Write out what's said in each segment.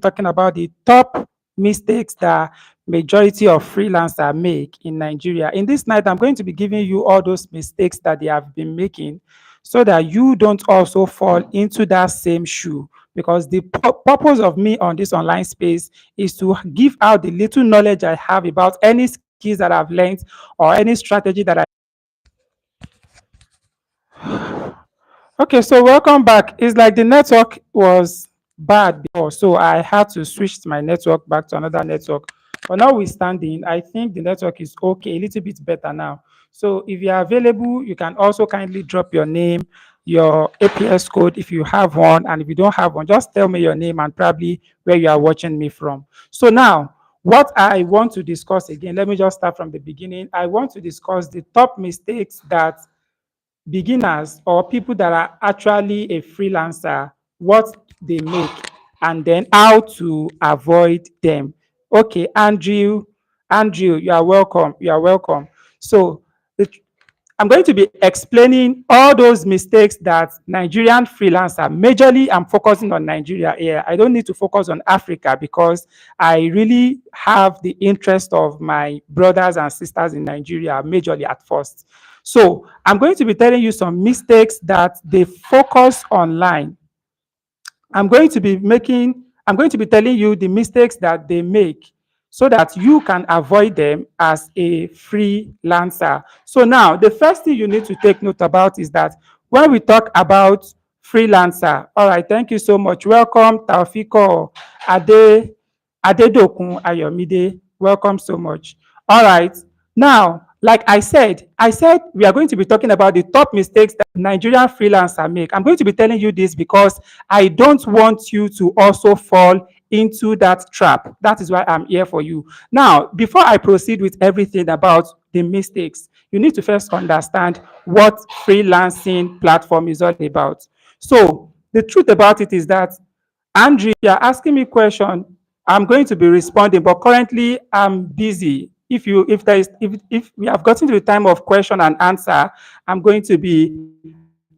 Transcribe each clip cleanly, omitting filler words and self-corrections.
talking about the top mistakes that majority of freelancers make in Nigeria. In this night, I'm going to be giving you all those mistakes that they have been making so that you don't also fall into that same shoe. Because the purpose of me on this online space is to give out the little knowledge I have about any skills that I've learned or any strategy that I. Okay, so welcome back. It's like the network was bad before, so I had to switch my network back to another network. But notwithstanding, I think the network is okay, a little bit better now. So if you are available, you can also kindly drop your name, your APS code if you have one, and if you don't have one, just tell me your name and probably where you are watching me from. So now, what I want to discuss again, let me just start from the beginning. I want to discuss the top mistakes that beginners or people that are actually a freelancer, what they make, and then how to avoid them. Okay, Andrew, you are welcome. You are welcome. So the I'm going to be explaining all those mistakes that Nigerian freelancer, majorly I'm focusing on Nigeria here. I don't need to focus on Africa because I really have the interest of my brothers and sisters in Nigeria, majorly at first. So I'm going to be telling you some mistakes that they focus online. I'm going to be telling you the mistakes that they make so that you can avoid them as a freelancer. So now, the first thing you need to take note about is that when we talk about freelancer, all right, thank you so much. Welcome, Taufiko Adedokun Ayomide. Welcome so much. All right. Now, like I said we are going to be talking about the top mistakes that Nigerian freelancers make. I'm going to be telling you this because I don't want you to also fall into that trap. That is why I'm here for you. Now, before I proceed with everything about the mistakes, you need to first understand what freelancing platform is all about. So, the truth about it is that Andrew, you're asking me question. I'm going to be responding, but currently I'm busy. If we have gotten to the time of question and answer, I'm going to be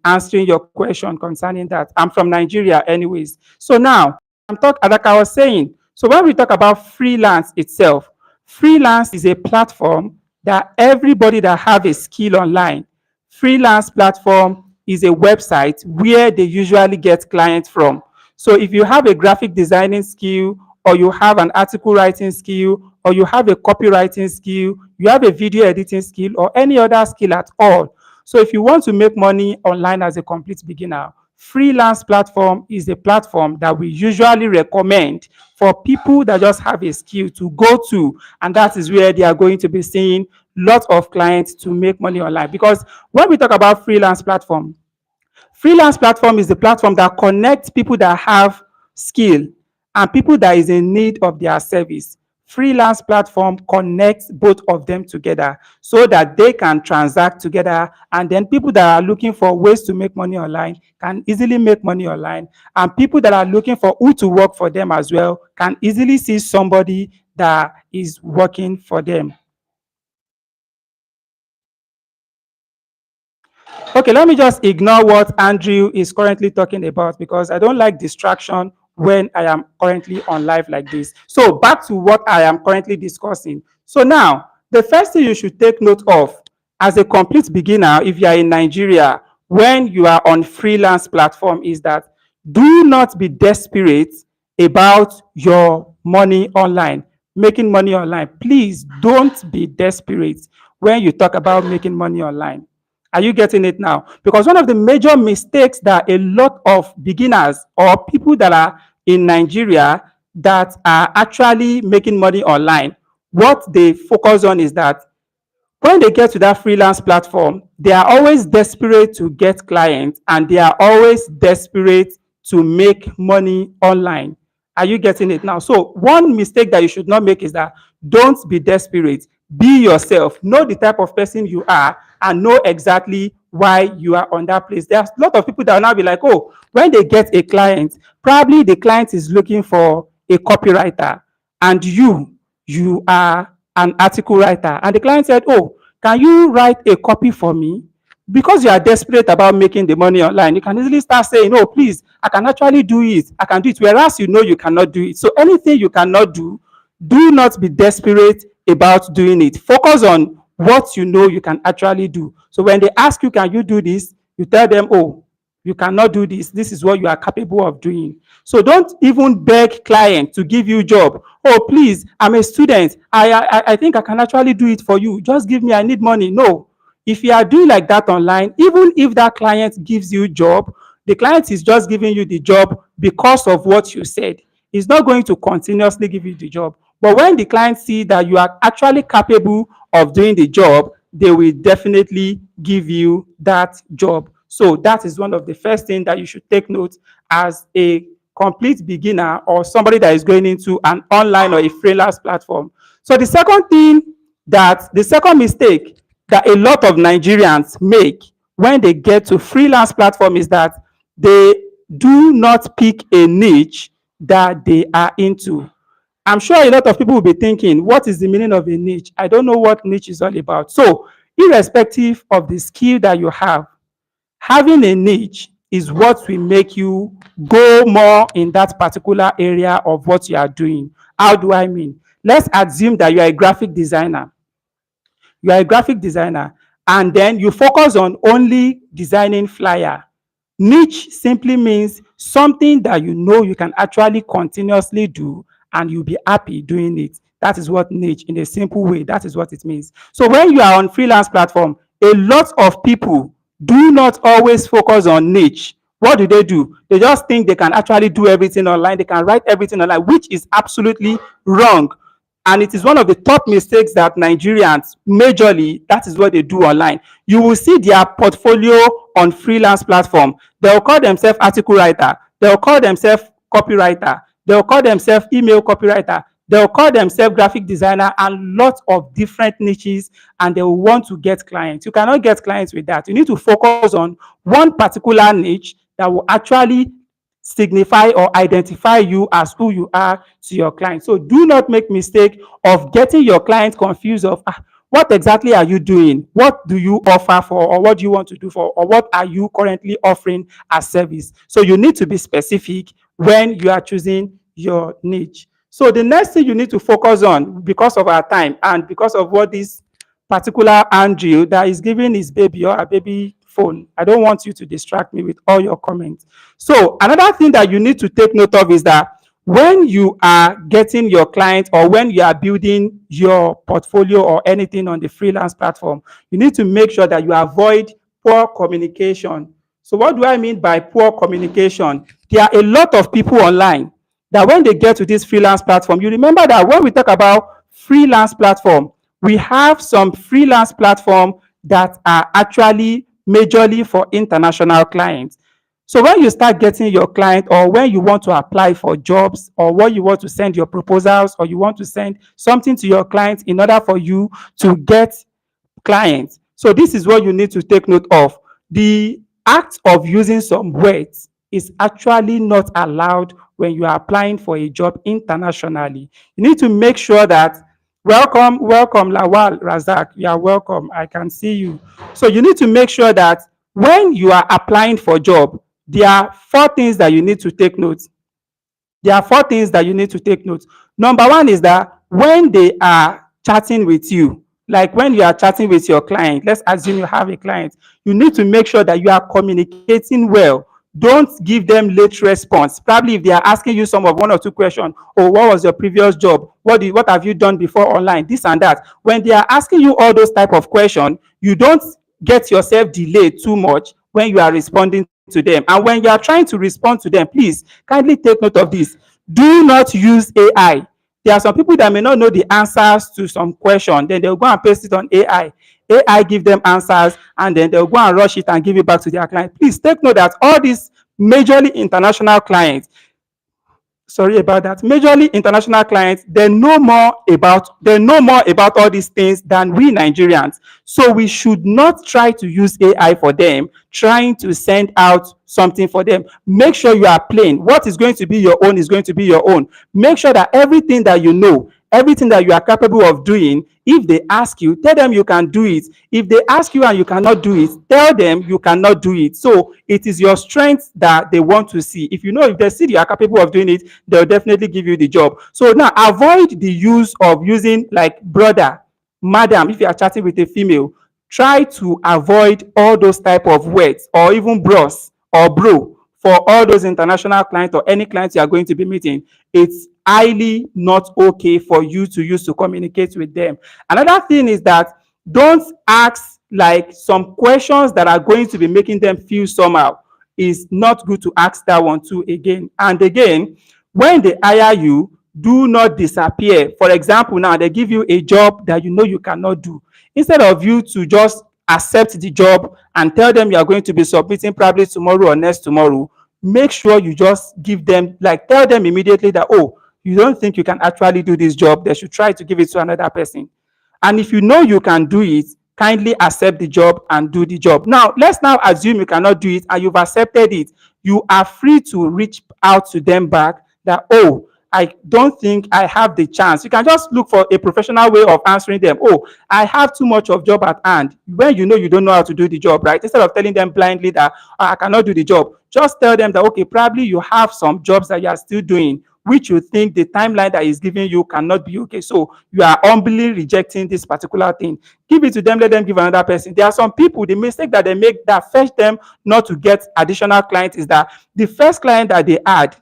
answering your question concerning that. I'm from Nigeria, anyways. So now like I was saying. So when we talk about freelance itself, freelance is a platform that everybody that have a skill online. Freelance platform is a website where they usually get clients from. So if you have a graphic designing skill, or you have an article writing skill, or you have a copywriting skill, you have a video editing skill, or any other skill at all. So if you want to make money online as a complete beginner, freelance platform is a platform that we usually recommend for people that just have a skill to go to, and that is where they are going to be seeing lots of clients to make money online. Because when we talk about freelance platform is the platform that connects people that have skill and people that is in need of their service. Freelance platform connects both of them together so that they can transact together, and then people that are looking for ways to make money online can easily make money online, and people that are looking for who to work for them as well can easily see somebody that is working for them. Okay, let me just ignore what Andrew is currently talking about because I don't like distraction when I am currently on live like this. So back to what I am currently discussing. So now, the first thing you should take note of as a complete beginner, if you are in Nigeria, when you are on freelance platform, is that do not be desperate about your money online, making money online. Please don't be desperate when you talk about making money online. Are you getting it now? Because one of the major mistakes that a lot of beginners or people that are in Nigeria that are actually making money online, what they focus on is that when they get to that freelance platform, they are always desperate to get clients and they are always desperate to make money online. Are you getting it now? So one mistake that you should not make is that don't be desperate. Be yourself. Know the type of person you are and know exactly why you are on that place. There's a lot of people that will now be like, oh, when they get a client, probably the client is looking for a copywriter and you are an article writer. And the client said, oh, can you write a copy for me? because you are desperate about making the money online, you can easily start saying, oh, please, I can actually do it. I can do it. Whereas you know you cannot do it. So anything you cannot do, do not be desperate about doing it. Focus on what you know you can actually do. So when they ask you, can you do this? You tell them, oh, you cannot do this. This is what you are capable of doing. So don't even beg client to give you job. Oh, please, I'm a student. I think I can actually do it for you. Just give me, I need money. No. If you are doing like that online, even if that client gives you job, the client is just giving you the job because of what you said. He's not going to continuously give you the job. But when the client see that you are actually capable of doing the job, they will definitely give you that job. So that is one of the first things that you should take note as a complete beginner or somebody that is going into an online or a freelance platform. So the second mistake that a lot of Nigerians make when they get to freelance platform is that they do not pick a niche that they are into. I'm sure a lot of people will be thinking, what is the meaning of a niche? I don't know what niche is all about. So, irrespective of the skill that you have, having a niche is what will make you go more in that particular area of what you are doing. How do I mean? Let's assume that you are a graphic designer. You are a graphic designer, and then you focus on only designing flyer. Niche simply means something that you know you can actually continuously do and you'll be happy doing it. That is what niche, in a simple way, that is what it means. So when you are on freelance platform, a lot of people do not always focus on niche. What do? They just think they can actually do everything online. They can write everything online, which is absolutely wrong. And it is one of the top mistakes that Nigerians majorly, that is what they do online. You will see their portfolio on freelance platform. They'll call themselves article writer. They'll call themselves copywriter. They'll call themselves email copywriter. They'll call themselves graphic designer and lots of different niches, and they will want to get clients. You cannot get clients with that. You need to focus on one particular niche that will actually signify or identify you as who you are to your client. So do not make mistake of getting your client confused of what exactly are you doing? What do you offer for, or what do you want to do for, or what are you currently offering as service? So you need to be specific when you are choosing your niche. So the next thing you need to focus on, because of our time and because of what this particular Andrew that is giving his baby or a baby phone, I don't want you to distract me with all your comments. So another thing that you need to take note of is that when you are getting your client or when you are building your portfolio or anything on the freelance platform, you need to make sure that you avoid poor communication. So what do I mean by poor communication? There are a lot of people online that when they get to this freelance platform, you remember that when we talk about freelance platform, we have some freelance platform that are actually majorly for international clients. So when you start getting your client, or when you want to apply for jobs, or when you want to send your proposals, or you want to send something to your client in order for you to get clients. So this is what you need to take note of. The act of using some words is actually not allowed when you are applying for a job internationally. You need to make sure that, welcome Lawal Razak, you are welcome, I can see you. So you need to make sure that when you are applying for job, there are four things that you need to take note. There are four things that you need to take note. Number one is that when they are chatting with you, like when you are chatting with your client, let's assume you have a client, you need to make sure that you are communicating well. Don't give them late response. Probably if they are asking you some of one or two questions, or what was your previous job? What have you done before online? This and that. When they are asking you all those type of questions, you don't get yourself delayed too much when you are responding to them. And when you are trying to respond to them, please kindly take note of this. Do not use AI. There are some people that may not know the answers to some question, then they'll go and paste it on AI. AI give them answers, and then they'll go and rush it and give it back to their client. Please take note that all these majorly international clients, sorry about that, majorly international clients, they know more about all these things than we Nigerians. So we should not try to use AI for them, trying to send out something for them. Make sure you are plain. What is going to be your own is going to be your own. Make sure that everything that you know, Everything that you are capable of doing, if they ask you, tell them you can do it. If they ask you and you cannot do it, tell them you cannot do it. So it is your strength that they want to see. If you know, if they see you are capable of doing it, they'll definitely give you the job. So now avoid the use of using like brother, madam. If you are chatting with a female, try to avoid all those type of words, or even bros or bro, for all those international clients or any clients you are going to be meeting. It's highly not okay for you to use to communicate with them. Another thing is that don't ask like some questions that are going to be making them feel somehow. Is not good to ask that one too again and again. When they hire you, do not disappear. For example, now they give you a job that you know you cannot do. Instead of you to just accept the job and tell them you are going to be submitting probably tomorrow or next tomorrow, make sure you just give them, like tell them immediately that, oh, you don't think you can actually do this job, they should try to give it to another person. And if you know you can do it, kindly accept the job and do the job. Now, let's now assume you cannot do it and you've accepted it. You are free to reach out to them back that, oh, I don't think I have the chance. You can just look for a professional way of answering them. Oh, I have too much of job at hand. When you know you don't know how to do the job, right? Instead of telling them blindly that, "Oh, I cannot do the job," just tell them that, okay, probably you have some jobs that you are still doing, which you think the timeline that is giving you cannot be okay. So you are humbly rejecting this particular thing. Give it to them, let them give another person. There are some people, the mistake that they make that fetch them not to get additional clients is that the first client that they had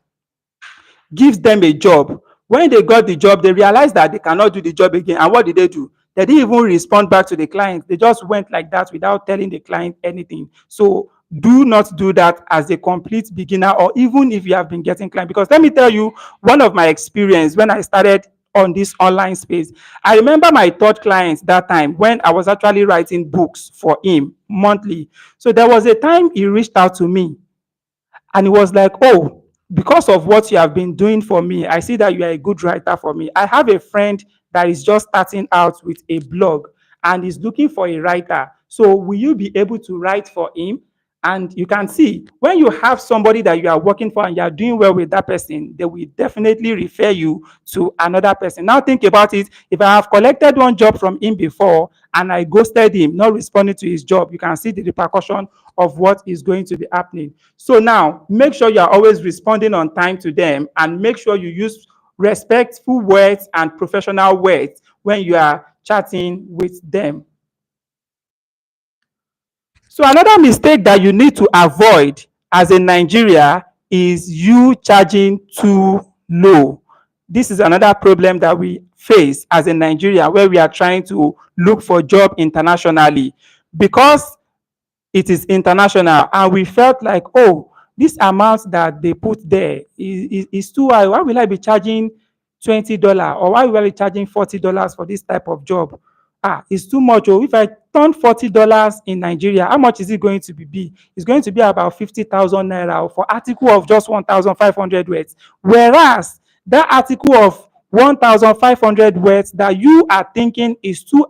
gives them a job. When they got the job, they realized that they cannot do the job again. And what did they do? They didn't even respond back to the client. They just went like that without telling the client anything. So do not do that as a complete beginner, or even if you have been getting clients. Because let me tell you, one of my experience when I started on this online space, I remember my third client that time when I was actually writing books for him monthly. So there was a time he reached out to me and it was like, oh, because of what you have been doing for me, I see that you are a good writer for me. I have a friend that is just starting out with a blog and is looking for a writer. So will you be able to write for him? And you can see when you have somebody that you are working for and you are doing well with that person, they will definitely refer you to another person. Now think about it. If I have collected one job from him before and I ghosted him, not responding to his job, you can see the repercussion of what is going to be happening. So now make sure you are always responding on time to them, and make sure you use respectful words and professional words when you are chatting with them. So another mistake that you need to avoid as a Nigeria is you charging too low. This is another problem that we face as a Nigeria, where we are trying to look for job internationally, because it is international and we felt like, oh, this amount that they put there is too high. Why will I be charging $20, or why will I be charging $40 for this type of job? It's too much. Oh, if I turn $40 in Nigeria, how much is it going to be? It's going to be about 50,000 naira for article of just 1,500 words. Whereas that article of 1,500 words that you are thinking is too.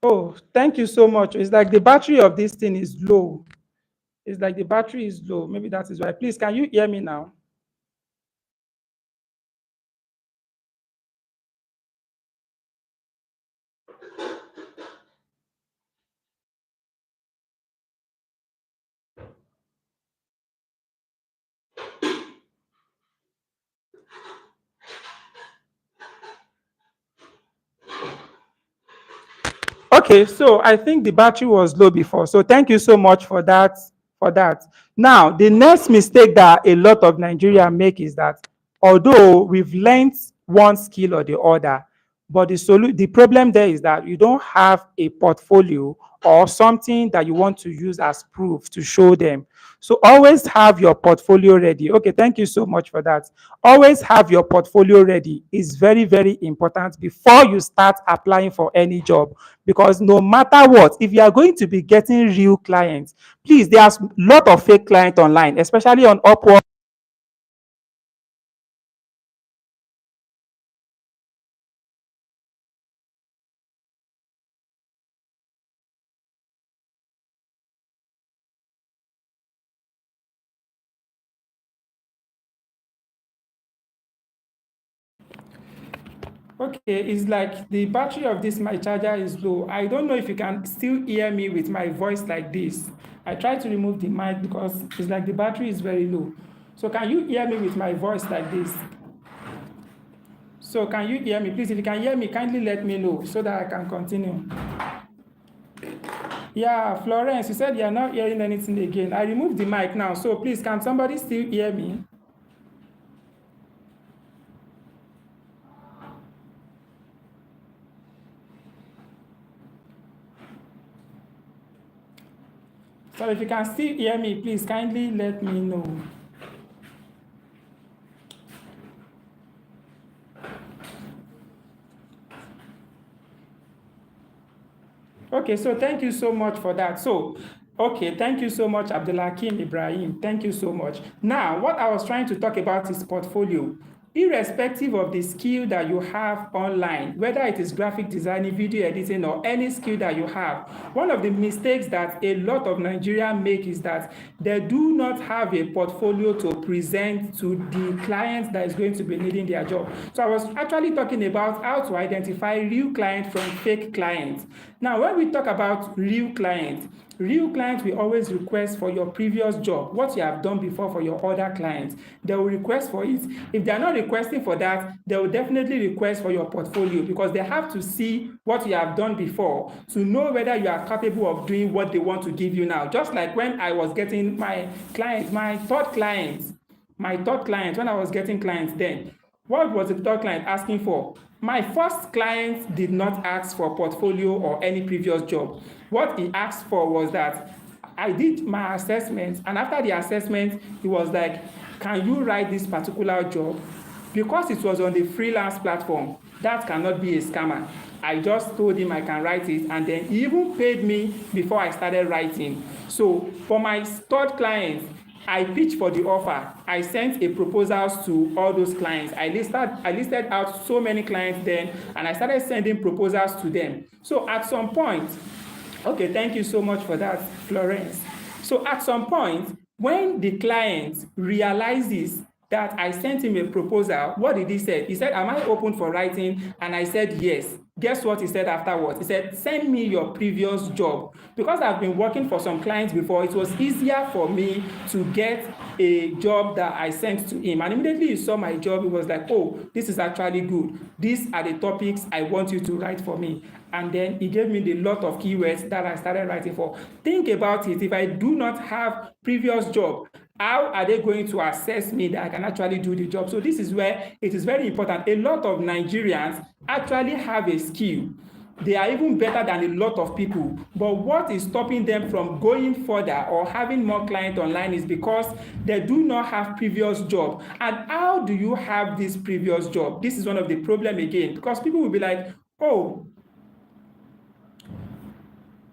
Oh, thank you so much. It's like the battery of this thing is low. It's like the battery is low. Maybe that is why. Please, can you hear me now? Okay, so I think the battery was low before. So thank you so much for that. For that. Now, the next mistake that a lot of Nigerians make is that although we've learned one skill or the other, but the problem there is that you don't have a portfolio or something that you want to use as proof to show them. So always have your portfolio ready. Okay, thank you so much for that. Always have your portfolio ready. It's very, very important before you start applying for any job. Because no matter what, if you are going to be getting real clients, please, there's a lot of fake clients online, especially on Upwork. Okay, it's like the battery of this my charger is low. I don't know if you can still hear me with my voice like this. I try to remove the mic because it's like the battery is very low. So can you hear me with my voice like this? So can you hear me? Please, if you can hear me, kindly let me know so that I can continue. Yeah, Florence, you said you're not hearing anything again. I removed the mic now, so please, can somebody still hear me? So if you can still hear me, please kindly let me know. Okay, so thank you so much for that. So, okay, thank you so much, Abdulhakim Ibrahim. Thank you so much. Now, what I was trying to talk about is portfolio. Irrespective of the skill that you have online, whether it is graphic designing, video editing, or any skill that you have, one of the mistakes that a lot of Nigerians make is that they do not have a portfolio to present to the clients that is going to be needing their job. So I was actually talking about how to identify real clients from fake clients. Now, when we talk about real clients will always request for your previous job, what you have done before for your other clients. They will request for it. If they are not requesting for that, they will definitely request for your portfolio because they have to see what you have done before to know whether you are capable of doing what they want to give you now. Just like when I was getting my third client, when I was getting clients then, what was the third client asking for? My first client did not ask for portfolio or any previous job. What he asked for was that I did my assessment, and after the assessment, he was like, can you write this particular job? Because it was on the freelance platform, that cannot be a scammer. I just told him I can write it, and then he even paid me before I started writing. So for my third client, I pitched for the offer. I sent a proposals to all those clients. I listed out so many clients then, and I started sending proposals to them. So at some point, okay, thank you so much for that, Florence. So at some point, when the client realizes that I sent him a proposal, what did he say? He said, am I open for writing? And I said, yes. Guess what he said afterwards? He said, send me your previous job. Because I've been working for some clients before, it was easier for me to get a job that I sent to him. And immediately he saw my job, he was like, oh, this is actually good. These are the topics I want you to write for me. And then he gave me the lot of keywords that I started writing for. Think about it. If I do not have previous job, how are they going to assess me that I can actually do the job? So this is where it is very important. A lot of Nigerians actually have a skill. They are even better than a lot of people. But what is stopping them from going further or having more clients online is because they do not have previous job. And how do you have this previous job? This is one of the problem again, because people will be like, oh,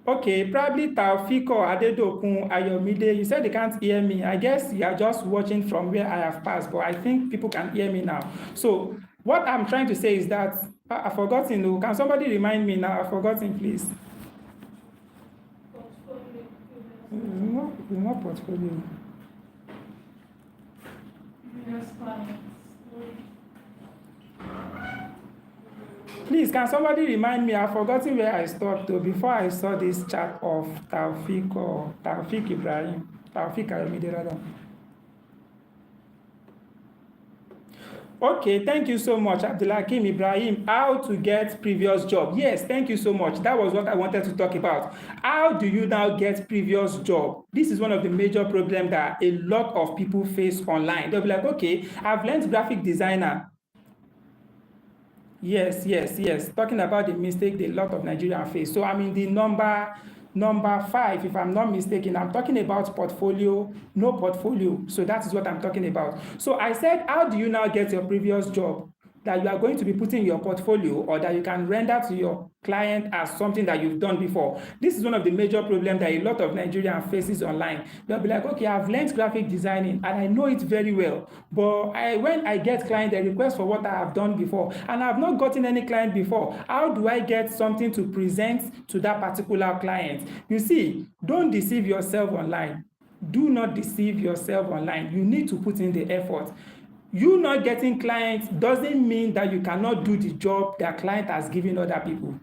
okay, probably Taufik or Adedokun Ayomide. You said they can't hear me. I guess you are just watching from where I have passed, but I think people can hear me now. So what I'm trying to say is that I've forgotten. Oh, can somebody remind me now? I've forgotten, please. Remote portfolio. Previous clients. Please, can somebody remind me? I've forgotten where I stopped though before I saw this chat of Taufik or Taufik Ibrahim. Taufik Ayomide rather. Okay, thank you so much, Abdulhakim Ibrahim. How to get previous job? Yes, thank you so much. That was what I wanted to talk about. How do you now get previous job? This is one of the major problems that a lot of people face online. They'll be like, okay, I've learned graphic designer. Yes. Talking about the mistake a lot of Nigerians face. So I'm in the number 5, if I'm not mistaken. I'm talking about portfolio, no portfolio. So that is what I'm talking about. So I said, how do you now get your previous job that you are going to be putting in your portfolio or that you can render to your client as something that you've done before? This is one of the major problems that a lot of Nigerians faces online. They'll be like, okay, I've learned graphic designing and I know it very well, but when I get client, they request for what I have done before and I've not gotten any client before. How do I get something to present to that particular client? You see, don't deceive yourself online. Do not deceive yourself online. You need to put in the effort. You not getting clients doesn't mean that you cannot do the job that client has given other people.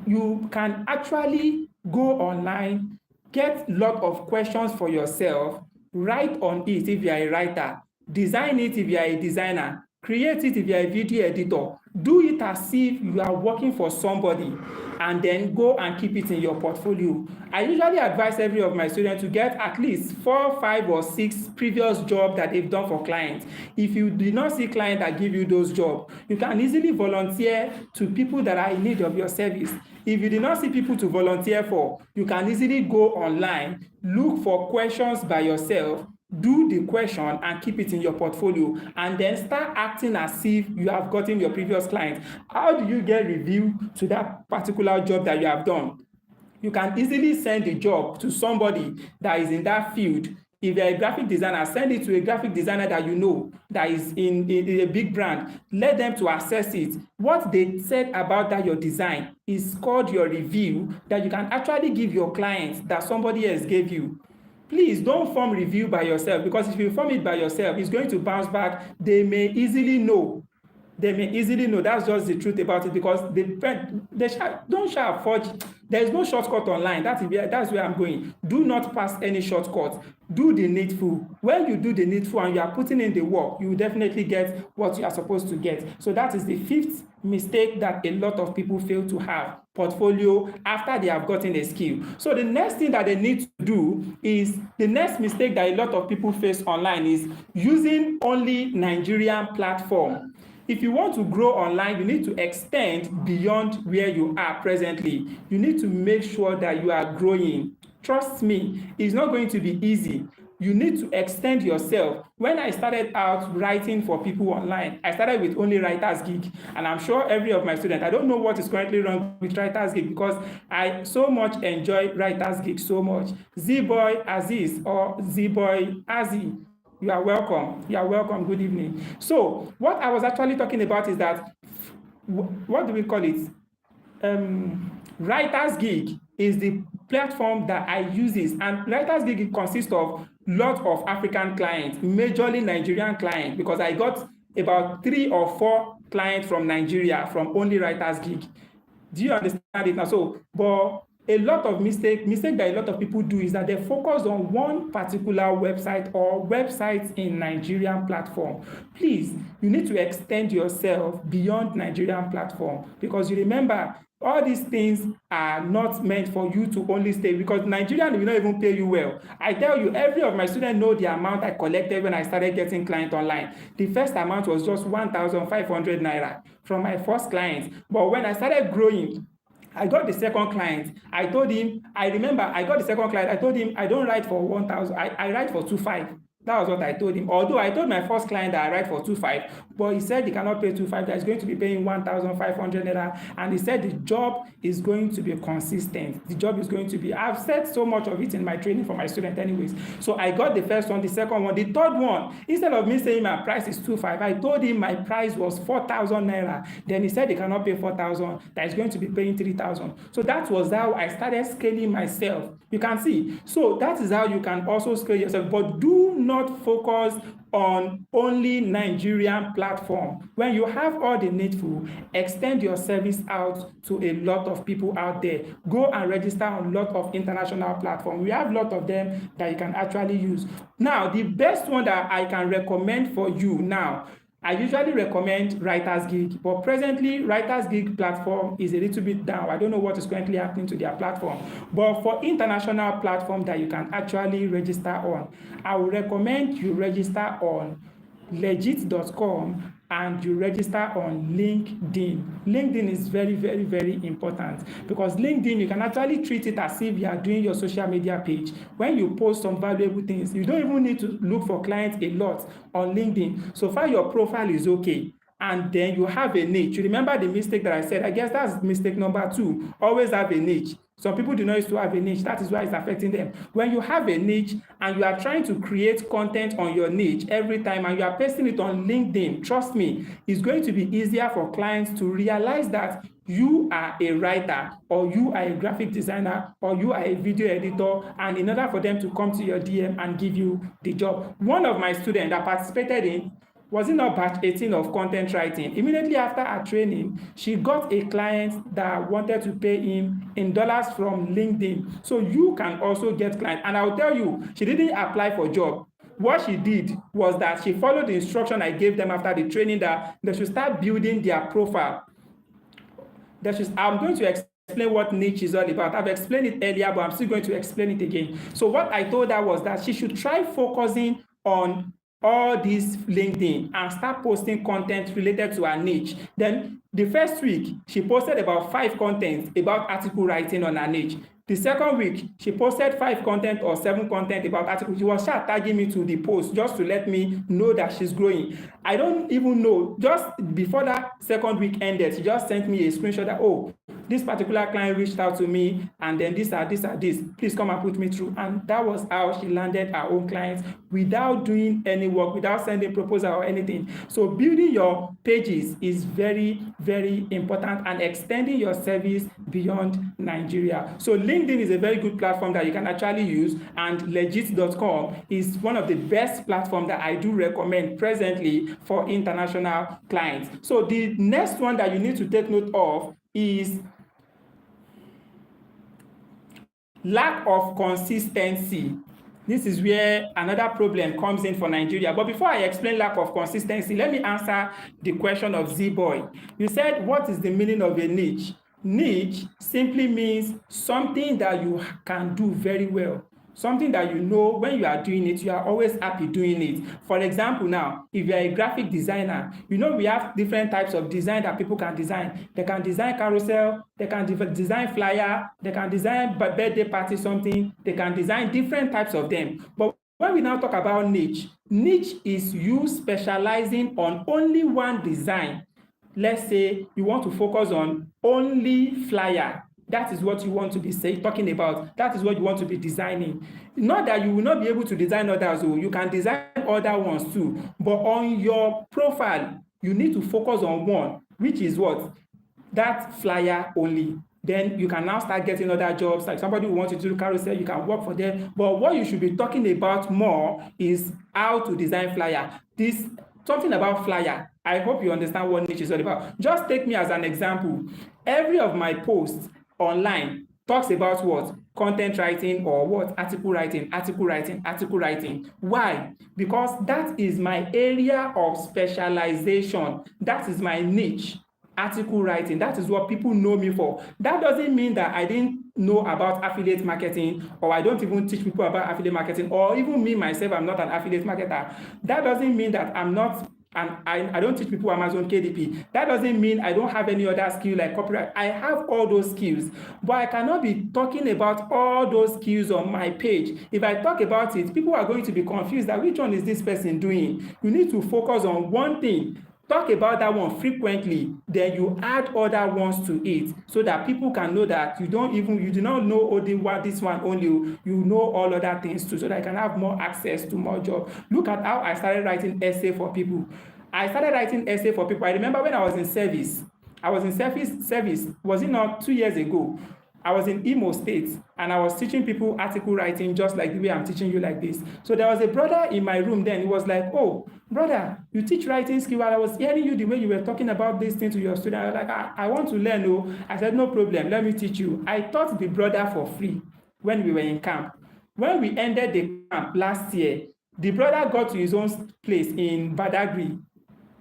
You can actually go online, get lot of questions for yourself, write on it if you are a writer, design it if you are a designer, create it if you are a video editor. Do it as if you are working for somebody and then go and keep it in your portfolio. I usually advise every of my students to get at least 4, 5 or 6 previous jobs that they've done for clients. If you did not see clients that give you those jobs, you can easily volunteer to people that are in need of your service. If you did not see people to volunteer for, you can easily go online, look for questions by yourself, do the question and keep it in your portfolio and then start acting as if you have gotten your previous client. How do you get review to that particular job that you have done? You can easily send the job to somebody that is in that field. If you're a graphic designer, send it to a graphic designer that you know that is in a big brand. Let them to assess it. What they said about that your design is called your review that you can actually give your clients that somebody else gave you. Please don't form review by yourself, because if you form it by yourself, it's going to bounce back. They may easily know. That's just the truth about it, because don't shall forge. There is no shortcut online. That's where I'm going. Do not pass any shortcut. Do the needful. When you do the needful and you are putting in the work, you will definitely get what you are supposed to get. So that is the 5th mistake that a lot of people fail to have: portfolio after they have gotten a skill. So the next thing that they need to do is, the next mistake that a lot of people face online is using only Nigerian platform. If you want to grow online, you need to extend beyond where you are presently. You need to make sure that you are growing. Trust me, it's not going to be easy. You need to extend yourself. When I started out writing for people online, I started with only Writers Gig. And I'm sure every of my students, I don't know what is currently wrong with Writers Gig, because I so much enjoy Writers Gig so much. Z-Boy Aziz or Z-Boy Azi, you are welcome. You are welcome. Good evening. So what I was actually talking about is that, what do we call it? Writers Gig is the platform that I uses, and Writers Gig consists of lot of African clients, majorly Nigerian clients, because I got about 3 or 4 clients from Nigeria from only Writers Gig. Do you understand it now? So, but a lot of mistake that a lot of people do is that they focus on one particular website or websites in Nigerian platform. Please, you need to extend yourself beyond Nigerian platform, because you remember, all these things are not meant for you to only stay, because Nigerian will not even pay you well. I tell you, every of my students know the amount I collected when I started getting clients online. The first amount was just 1,500 naira from my first client. But when I started growing, I got the second client. I remember I got the second client. I told him, I don't write for 1,000. I write for 2,500. That was what I told him. Although I told my first client that I write for 2,500, but he said he cannot pay 2,500, that he's going to be paying 1,500 naira. And he said the job is going to be consistent. The job is going to be, I've said so much of it in my training for my student anyways. So I got the first one, the second one, the third one. Instead of me saying my price is 2,500, I told him my price was 4,000 naira. Then he said he cannot pay 4,000, that he's going to be paying 3,000. So that was how I started scaling myself. You can see. So that is how you can also scale yourself. But do not focus on only Nigerian platform. When you have all the needful, extend your service out to a lot of people out there. Go and register on a lot of international platforms. We have a lot of them that you can actually use. Now, the best one that I can recommend for you now, I usually recommend Writers Gig, but presently Writers Gig platform is a little bit down. I don't know what is currently happening to their platform. But for international platform that you can actually register on, I would recommend you register on legit.com and you register on LinkedIn. LinkedIn is very, very, very important because LinkedIn, you can actually treat it as if you are doing your social media page. When you post some valuable things, you don't even need to look for clients a lot on LinkedIn. So far, your profile is okay. And then you have a niche. You remember the mistake that I said? I guess that's mistake number 2. Always have a niche. Some people do not used to have a niche. That is why it's affecting them. When you have a niche and you are trying to create content on your niche every time and you are pasting it on LinkedIn, trust me, it's going to be easier for clients to realize that you are a writer or you are a graphic designer or you are a video editor, and in order for them to come to your DM and give you the job. One of my students that participated in, was it not batch 18 of content writing? Immediately after her training, she got a client that wanted to pay him in dollars from LinkedIn. So you can also get clients. And I'll tell you, she didn't apply for job. What she did was that she followed the instruction I gave them after the training that they should start building their profile. I'm going to explain what niche is all about. I've explained it earlier, but I'm still going to explain it again. So what I told her was that she should try focusing on all this LinkedIn and start posting content related to her niche. Then the first week, she posted about 5 contents about article writing on her niche. The second week, she posted 5 content or 7 content about articles. She was tagging me to the post just to let me know that she's growing. I don't even know. Just before that second week ended, she just sent me a screenshot that, oh, this particular client reached out to me and then this. Please come and put me through. And that was how she landed her own clients without doing any work, without sending proposal or anything. So building your pages is very, very important, and extending your service beyond Nigeria. So LinkedIn is a very good platform that you can actually use, and legit.com is one of the best platforms that I do recommend presently for international clients. So the next one that you need to take note of is lack of consistency. This is where another problem comes in for Nigeria. But before I explain lack of consistency, let me answer the question of Z-Boy. You said, what is the meaning of a niche? Niche simply means something that you can do very well. Something that you know when you are doing it, you are always happy doing it. For example, now, if you are a graphic designer, you know we have different types of design that people can design. They can design carousel, they can design flyer, they can design birthday party something, they can design different types of them. But when we now talk about niche is you specializing on only one design. Let's say you want to focus on only flyer. That is what you want to be talking about. That is what you want to be designing. Not that you will not be able to design others. You can design other ones too. But on your profile, you need to focus on one, which is what? That flyer only. Then you can now start getting other jobs. Like somebody who wants to do carousel, you can work for them. But what you should be talking about more is how to design flyer. Something about flyer. I hope you understand what niche is all about. Just take me as an example. Every of my posts online talks about what? Content writing or what? Article writing. Why? Because that is my area of specialization. That is my niche. Article writing. That is what people know me for. That doesn't mean that I didn't know about affiliate marketing, or I don't even teach people about affiliate marketing, or even me myself, I'm not an affiliate marketer. That doesn't mean that I'm not and I don't teach people Amazon KDP. That doesn't mean I don't have any other skill like copyright. I have all those skills, but I cannot be talking about all those skills on my page. If I talk about it, people are going to be confused that which one is this person doing. You need to focus on one thing. Talk about that one frequently, then you add other ones to it so that people can know that you do not know only this one only, you know all other things too, so that I can have more access to more job. Look at how I started writing essay for people. I started writing essay for people. I remember when I was in service. Was it not 2 years ago? I was in Imo State and I was teaching people article writing just like the way I'm teaching you like this. So there was a brother in my room then. He was like, "Oh, brother, you teach writing skill." While I was hearing you the way you were talking about this thing to your student, I was like, I want to learn. Oh, I said, "No problem, let me teach you." I taught the brother for free when we were in camp. When we ended the camp last year, the brother got to his own place in Badagry,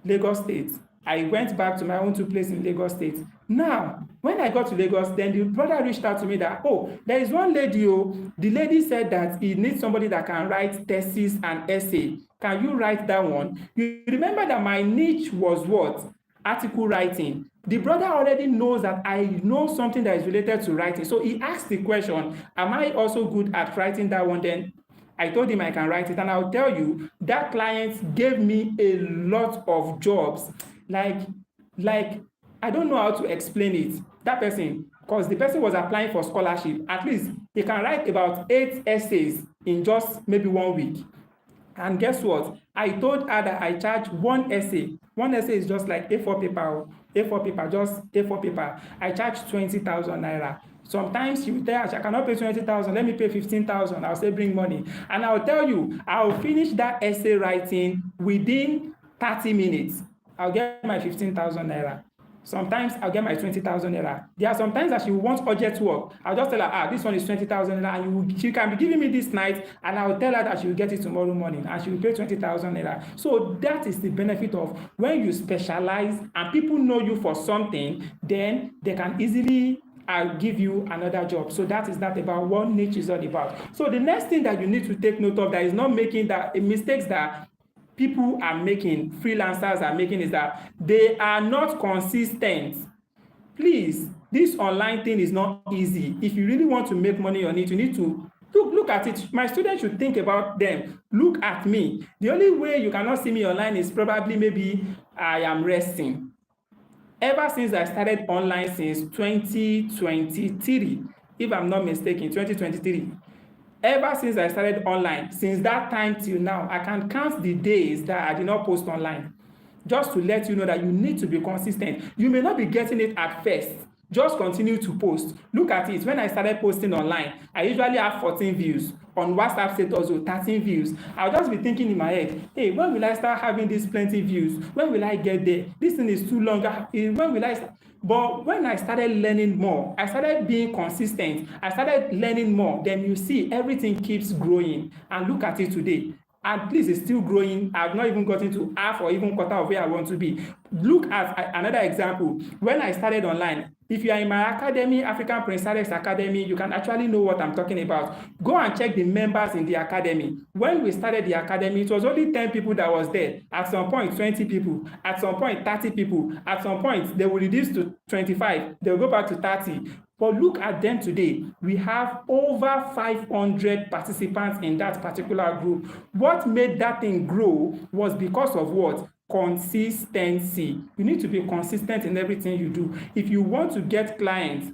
Lagos State. I went back to my own two places in Lagos State. Now, when I got to Lagos, then the brother reached out to me that, "Oh, there is one lady, oh, the lady said that he needs somebody that can write thesis and essay. Can you write that one?" You remember that my niche was what? Article writing. The brother already knows that I know something that is related to writing. So he asked the question, am I also good at writing that one? Then I told him I can write it, and I'll tell you that client gave me a lot of jobs. Like I don't know how to explain it. That person, because the person was applying for scholarship, at least he can write about 8 essays in just maybe 1 week. And guess what? I told her that I charge one essay. One essay is just like A4 paper, A4 paper, just A4 paper. I charge 20,000 naira. Sometimes she will tell her, "I cannot pay 20,000, let me pay 15,000. I'll say, "Bring money." And I'll tell you, I'll finish that essay writing within 30 minutes. I'll get my 15,000 naira. Sometimes I'll get my 20,000 naira. There are sometimes that she will want urgent work. I'll just tell her, this one is 20,000 naira, and she can be giving me this night, and I'll tell her that she will get it tomorrow morning, and she will pay 20,000 naira. So that is the benefit of when you specialize and people know you for something, then they can easily give you another job. So that is that about what niche is all about. So the next thing that you need to take note of that is not making that mistakes that people are making, freelancers are making, is that they are not consistent. Please, this online thing is not easy. If you really want to make money on it, you need to look at it. My students should think about them. Look at me. The only way you cannot see me online is probably maybe I am resting. Ever since I started online since 2023, if I'm not mistaken, 2023. Ever since I started online, since that time till now, I can count the days that I did not post online. Just to let you know that you need to be consistent. You may not be getting it at first. Just continue to post. Look at it. When I started posting online, I usually have 14 views. On WhatsApp status, 13 views. I'll just be thinking in my head, hey, when will I start having these plenty views? When will I get there? This thing is too long. When will I start? But when I started learning more, I started being consistent, I started learning more, then you see everything keeps growing. And look at it today. And please, it's still growing. I've not even gotten to half or even quarter of where I want to be. Look at another example. When I started online, if you are in my academy, African Prince Alex Academy, you can actually know what I'm talking about. Go and check the members in the academy. When we started the academy, it was only 10 people that was there. At some point, 20 people. At some point, 30 people. At some point, they will reduce to 25. They will go back to 30. But look at them today. We have over 500 participants in that particular group. What made that thing grow was because of what? Consistency. You need to be consistent in everything you do. If you want to get clients,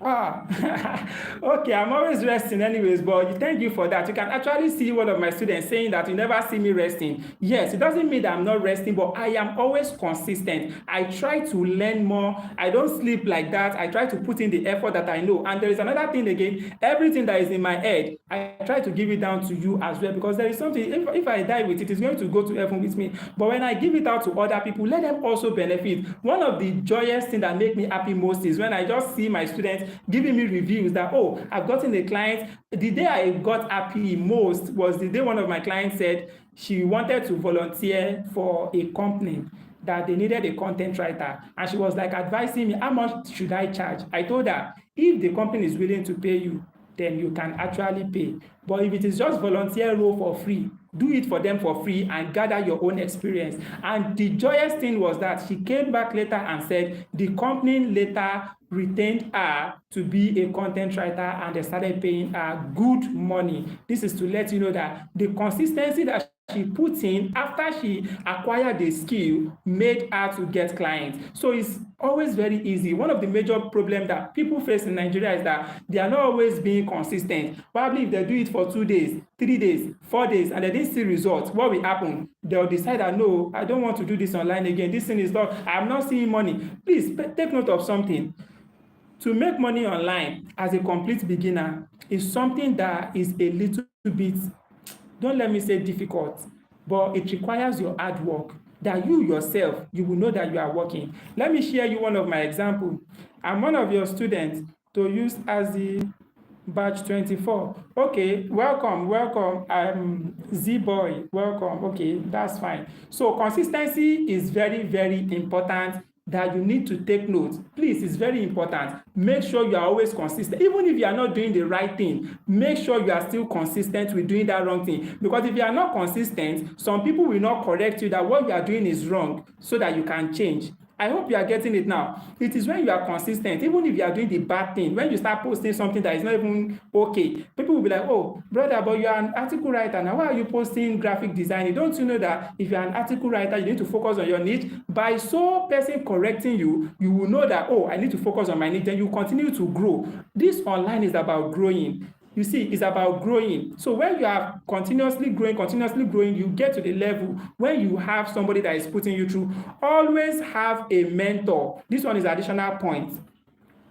okay, I'm always resting anyways, but thank you for that. You can actually see one of my students saying that you never see me resting. Yes, it doesn't mean that I'm not resting, but I am always consistent. I try to learn more. I don't sleep like that. I try to put in the effort that I know. And there is another thing again, everything that is in my head, I try to give it down to you as well, because there is something, if I die with it, it's going to go to heaven with me. But when I give it out to other people, let them also benefit. One of the joyous things that make me happy most is when I just see my students giving me reviews that, oh, I've gotten a client. The day I got happy most was the day one of my clients said she wanted to volunteer for a company that they needed a content writer, and she was like advising me, how much should I charge? I told her, if the company is willing to pay you, then you can actually pay. But if it is just volunteer role for free, do it for them for free and gather your own experience. And the joyous thing was that she came back later and said the company later retained her to be a content writer and they started paying her good money. This is to let you know that the consistency that she put in after she acquired the skill made her to get clients. So it's always very easy. One of the major problems that people face in Nigeria is that they are not always being consistent. Probably if they do it for 2 days, 3 days, 4 days, and they didn't see results, what will happen? They'll decide that no, I don't want to do this online again. This thing is not, I'm not seeing money. Please take note of something. To make money online as a complete beginner is something that is a little bit, don't let me say difficult, but it requires your hard work that you yourself, you will know that you are working. Let me share you one of my example. I'm one of your students to use as the batch 24. Okay, welcome. I'm Z-Boy, welcome. Okay, that's fine. So consistency is very, very important that you need to take note. Please, it's very important. Make sure you are always consistent. Even if you are not doing the right thing, make sure you are still consistent with doing that wrong thing. Because if you are not consistent, some people will not correct you that what you are doing is wrong so that you can change. I hope you are getting it now. It is when you are consistent, even if you are doing the bad thing, when you start posting something that is not even okay, people will be like, oh, brother, but you are an article writer. Now, why are you posting graphic design? Don't you know that if you are an article writer, you need to focus on your niche? By so person correcting you, you will know that, oh, I need to focus on my niche. Then you continue to grow. This online is about growing. You see, it's about growing. So when you are continuously growing, you get to the level when you have somebody that is putting you through. Always have a mentor. This one is additional point.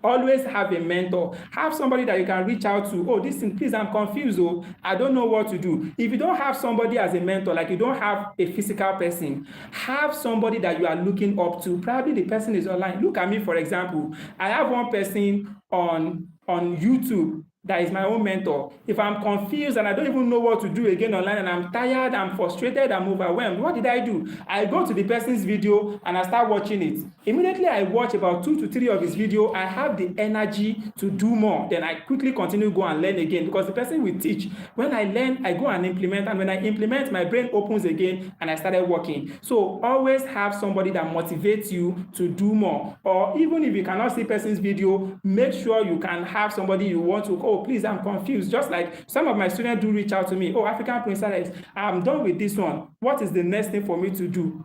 Always have a mentor. Have somebody that you can reach out to. Oh, this thing, please, I'm confused. Oh, I don't know what to do. If you don't have somebody as a mentor, like you don't have a physical person, have somebody that you are looking up to. Probably the person is online. Look at me, for example. I have one person on YouTube that is my own mentor. If I'm confused and I don't even know what to do again online and I'm tired, I'm frustrated, I'm overwhelmed, what did I do? I go to the person's video and I start watching it. Immediately I watch about 2 to 3 of his video, I have the energy to do more. Then I quickly continue go and learn again because the person will teach. When I learn, I go and implement, and when I implement, my brain opens again and I started working. So always have somebody that motivates you to do more. Or even if you cannot see person's video, make sure you can have somebody you want to, oh, please, I'm confused. Just like some of my students do reach out to me, oh, African Princess, I'm done with this one. What is the next thing for me to do?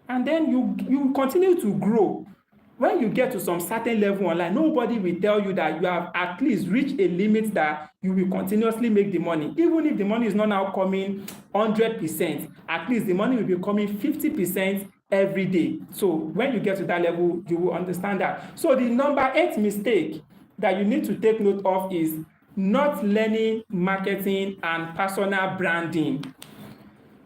And then you continue to grow. When you get to some certain level online, nobody will tell you that you have at least reached a limit that you will continuously make the money. Even if the money is not now coming 100%, at least the money will be coming 50% every day. So when you get to that level, you will understand that. So the number 8 mistake that you need to take note of is not learning marketing and personal branding.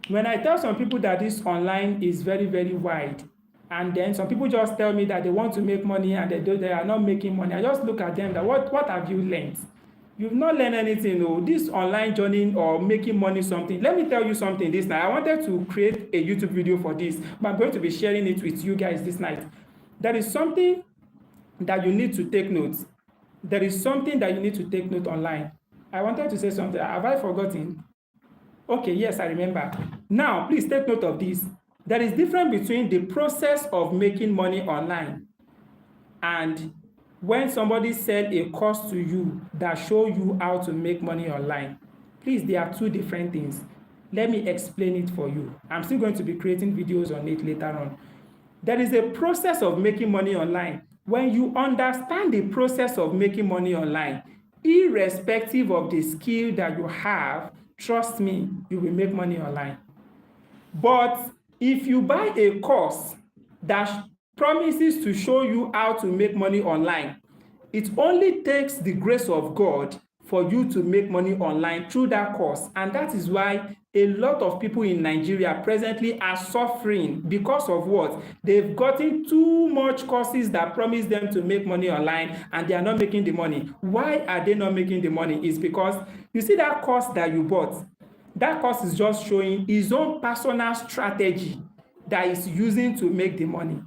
When I tell some people that this online is very, very wide, and then some people just tell me that they want to make money and they are not making money, I just look at them that what have you learned? You've not learned anything. Oh, this online journey or making money something. Let me tell you something this night. I wanted to create a YouTube video for this, but I'm going to be sharing it with you guys this night. There is something that you need to take note. There is something that you need to take note online. I wanted to say something. Have I forgotten? Okay, yes, I remember. Now, please take note of this. There is difference between the process of making money online and when somebody sell a course to you that show you how to make money online. Please, they are two different things. Let me explain it for you. I'm still going to be creating videos on it later on. There is a process of making money online. When you understand the process of making money online, irrespective of the skill that you have, trust me, you will make money online. But if you buy a course that promises to show you how to make money online, it only takes the grace of God for you to make money online through that course. And that is why a lot of people in Nigeria presently are suffering because of what? They've gotten too much courses that promise them to make money online and they are not making the money. Why are they not making the money? It's because you see that course that you bought, that course is just showing his own personal strategy that is using to make the money.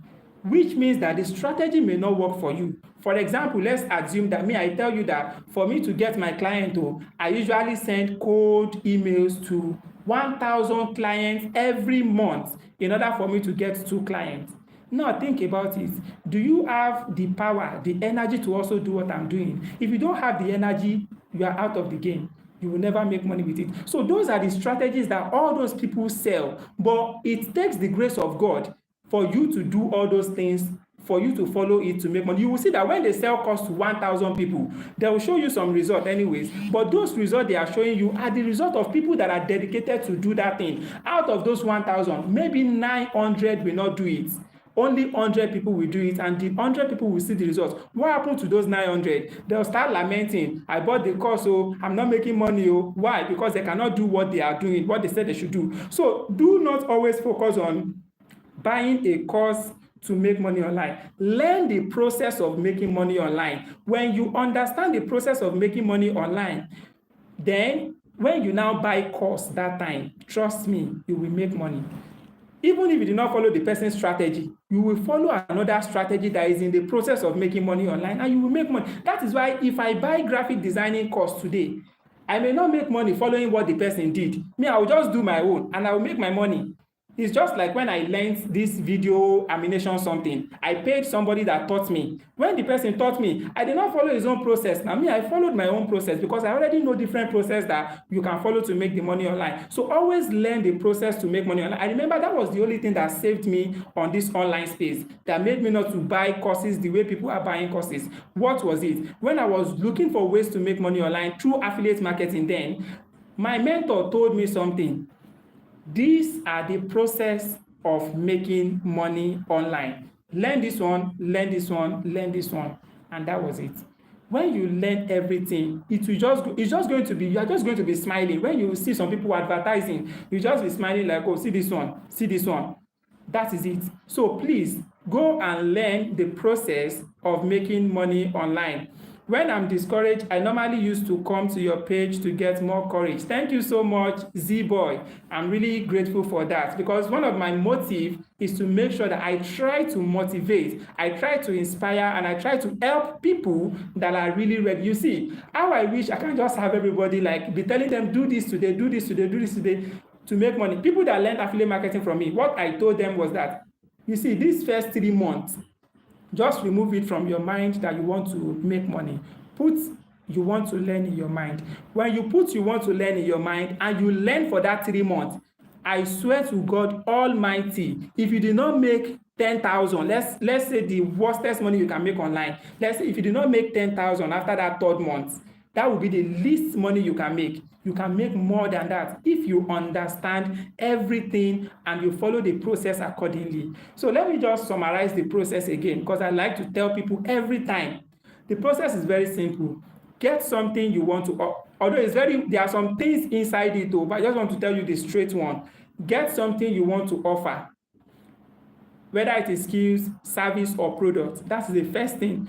which means that the strategy may not work for you. For example, let's assume that I tell you that for me to get my client, I usually send cold emails to 1,000 clients every month in order for me to get 2 clients. Now think about it. Do you have the power, the energy to also do what I'm doing? If you don't have the energy, you are out of the game. You will never make money with it. So those are the strategies that all those people sell. But it takes the grace of God for you to do all those things, for you to follow it to make money. You will see that when they sell course to 1,000 people, they will show you some result anyways. But those results they are showing you are the result of people that are dedicated to do that thing. Out of those 1,000, maybe 900 will not do it. Only 100 people will do it, and the 100 people will see the results. What happened to those 900? They'll start lamenting, I bought the course, I'm not making money. Why? Because they cannot do what they are doing, what they said they should do. So do not always focus on buying a course to make money online. Learn the process of making money online. When you understand the process of making money online, then when you now buy course that time, trust me, you will make money. Even if you do not follow the person's strategy, you will follow another strategy that is in the process of making money online, and you will make money. That is why if I buy graphic designing course today, I may not make money following what the person did. I will just do my own and I will make my money. It's just like when I learned this video animation something. I paid somebody that taught me. When the person taught me, I did not follow his own process. Now I followed my own process because I already know different process that you can follow to make the money online. So always learn the process to make money online. I remember that was the only thing that saved me on this online space, that made me not to buy courses the way people are buying courses. What was it? When I was looking for ways to make money online through affiliate marketing then, my mentor told me something. These are the process of making money online. Learn this one, learn this one, learn this one, and that was it. When you learn everything, it's just going to be, you are just going to be smiling. When you see some people advertising, you just be smiling like, oh, see this one, see this one. That is it. So please go and learn the process of making money online. When I'm discouraged, I normally used to come to your page to get more courage. Thank you so much, Z-Boy. I'm really grateful for that, because one of my motive is to make sure that I try to motivate, I try to inspire, and I try to help people that are really ready. You see, how I wish I can just have everybody like be telling them, do this today, do this today, do this today, to make money. People that learned affiliate marketing from me, what I told them was that, you see, these first 3 months, just remove it from your mind that you want to make money. Put you want to learn in your mind. When you put you want to learn in your mind and you learn for that 3 months, I swear to God Almighty, if you did not make 10,000, let's say the worstest money you can make online, let's say if you did not make 10,000 after that 3rd month, that will be the least money you can make. You can make more than that if you understand everything and you follow the process accordingly. So let me just summarize the process again, because I like to tell people every time. The process is very simple. Get something you want to, although there are some things inside it, but I just want to tell you the straight one. Get something you want to offer, whether it is skills, service, or product. That's the first thing.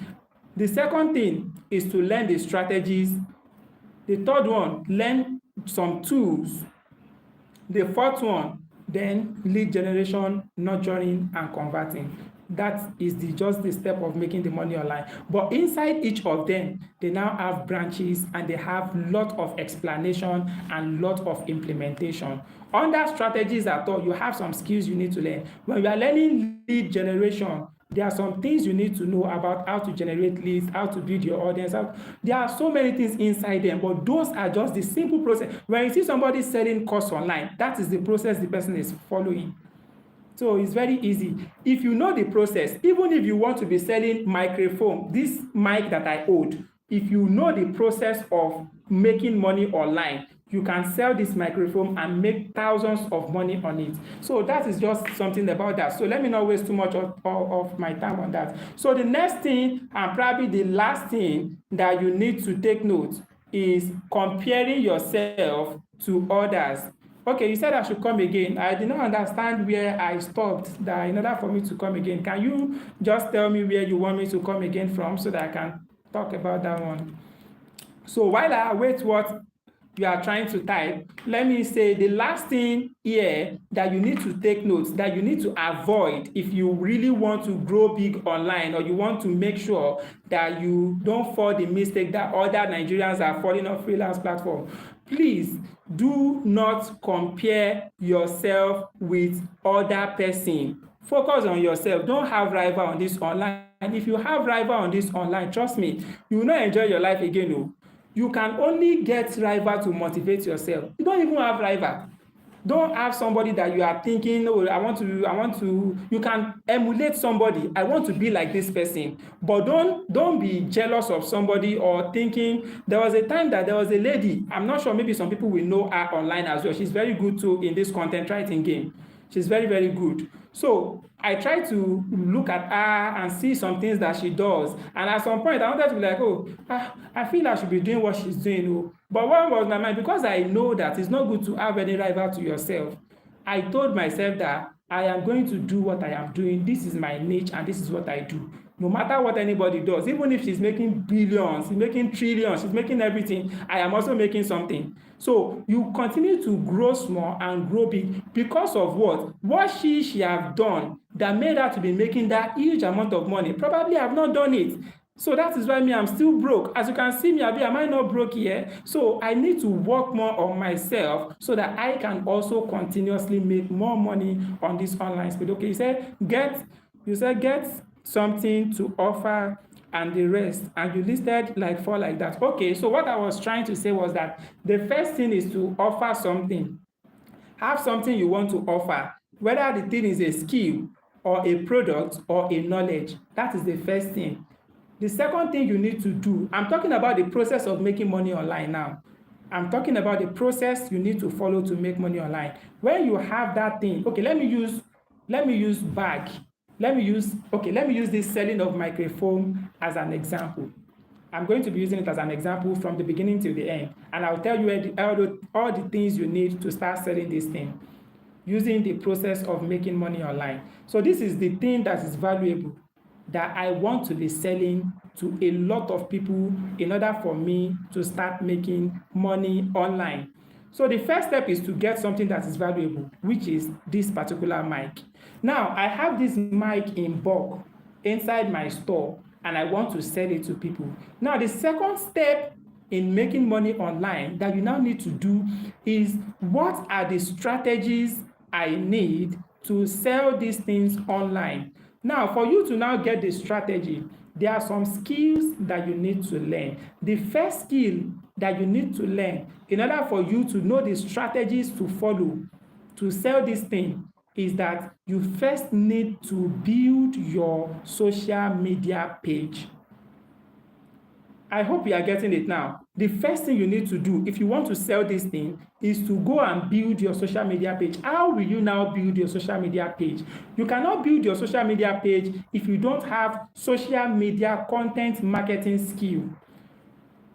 The second thing is to learn the strategies. The third one, learn some tools. The fourth one, then lead generation, nurturing, and converting. That is just the step of making the money online. But inside each of them, they now have branches and they have lot of explanation and lot of implementation. Under strategies at all, you have some skills you need to learn. When you are learning lead generation, there are some things you need to know about how to generate leads, how to build your audience. There are so many things inside them, but those are just the simple process. When you see somebody selling course online, that is the process the person is following. So it's very easy. If you know the process, even if you want to be selling microphone, this mic that I hold, if you know the process of making money online, you can sell this microphone and make thousands of money on it. So that is just something about that. So let me not waste too much of my time on that. So the next thing, and probably the last thing that you need to take note, is comparing yourself to others. Okay, you said I should come again. I did not understand where I stopped, that in order for me to come again. Can you just tell me where you want me to come again from so that I can talk about that one? So while I await what you are trying to type, let me say the last thing here that you need to take notes, that you need to avoid if you really want to grow big online, or you want to make sure that you don't fall the mistake that other Nigerians are falling on freelance platform. Please do not compare yourself with other person. Focus on yourself. Don't have rival on this online. If you have rival on this online, trust me, you will not enjoy your life again. Oh. You can only get rival to motivate yourself. You don't even have rival. Don't have somebody that you are thinking, oh, I want to. You can emulate somebody. I want to be like this person, but don't be jealous of somebody or thinking. There was a time that there was a lady. I'm not sure. Maybe some people will know her online as well. She's very good too in this content writing game. She's very, very good. So I try to look at her and see some things that she does. And at some point, I wanted to be like, oh, I feel I should be doing what she's doing. Oh. But what was my mind? Because I know that it's not good to have any rival to yourself. I told myself that I am going to do what I am doing. This is my niche and this is what I do. No matter what anybody does, even if she's making billions, she's making trillions, she's making everything, I am also making something. So you continue to grow small and grow big because of what? What she have done that made her to be making that huge amount of money. Probably have not done it. So that is why me, I'm still broke. As you can see me, am I not broke here? So I need to work more on myself so that I can also continuously make more money on this online space. Okay, you said get something to offer and the rest, and you listed like 4 like that. Okay, so what I was trying to say was that the first thing is to offer something. Have something you want to offer, whether the thing is a skill or a product or a knowledge. That is the first thing. The second thing you need to do, I'm talking about the process of making money online now. I'm talking about the process you need to follow to make money online. When you have that thing, okay, let me use bag. Let me use this selling of microphone as an example. I'm going to be using it as an example from the beginning till the end, and I'll tell you all the things you need to start selling this thing using the process of making money online. So this is the thing that is valuable that I want to be selling to a lot of people in order for me to start making money online. So the first step is to get something that is valuable, which is this particular mic. Now, I have this mic in bulk inside my store and I want to sell it to people. Now, the second step in making money online that you now need to do is, what are the strategies I need to sell these things online? Now, for you to now get the strategy, there are some skills that you need to learn. The first skill that you need to learn in order for you to know the strategies to follow to sell this thing is that you first need to build your social media page. I hope you are getting it now. The first thing you need to do if you want to sell this thing is to go and build your social media page. How will you now build your social media page? You cannot build your social media page if you don't have social media content marketing skill.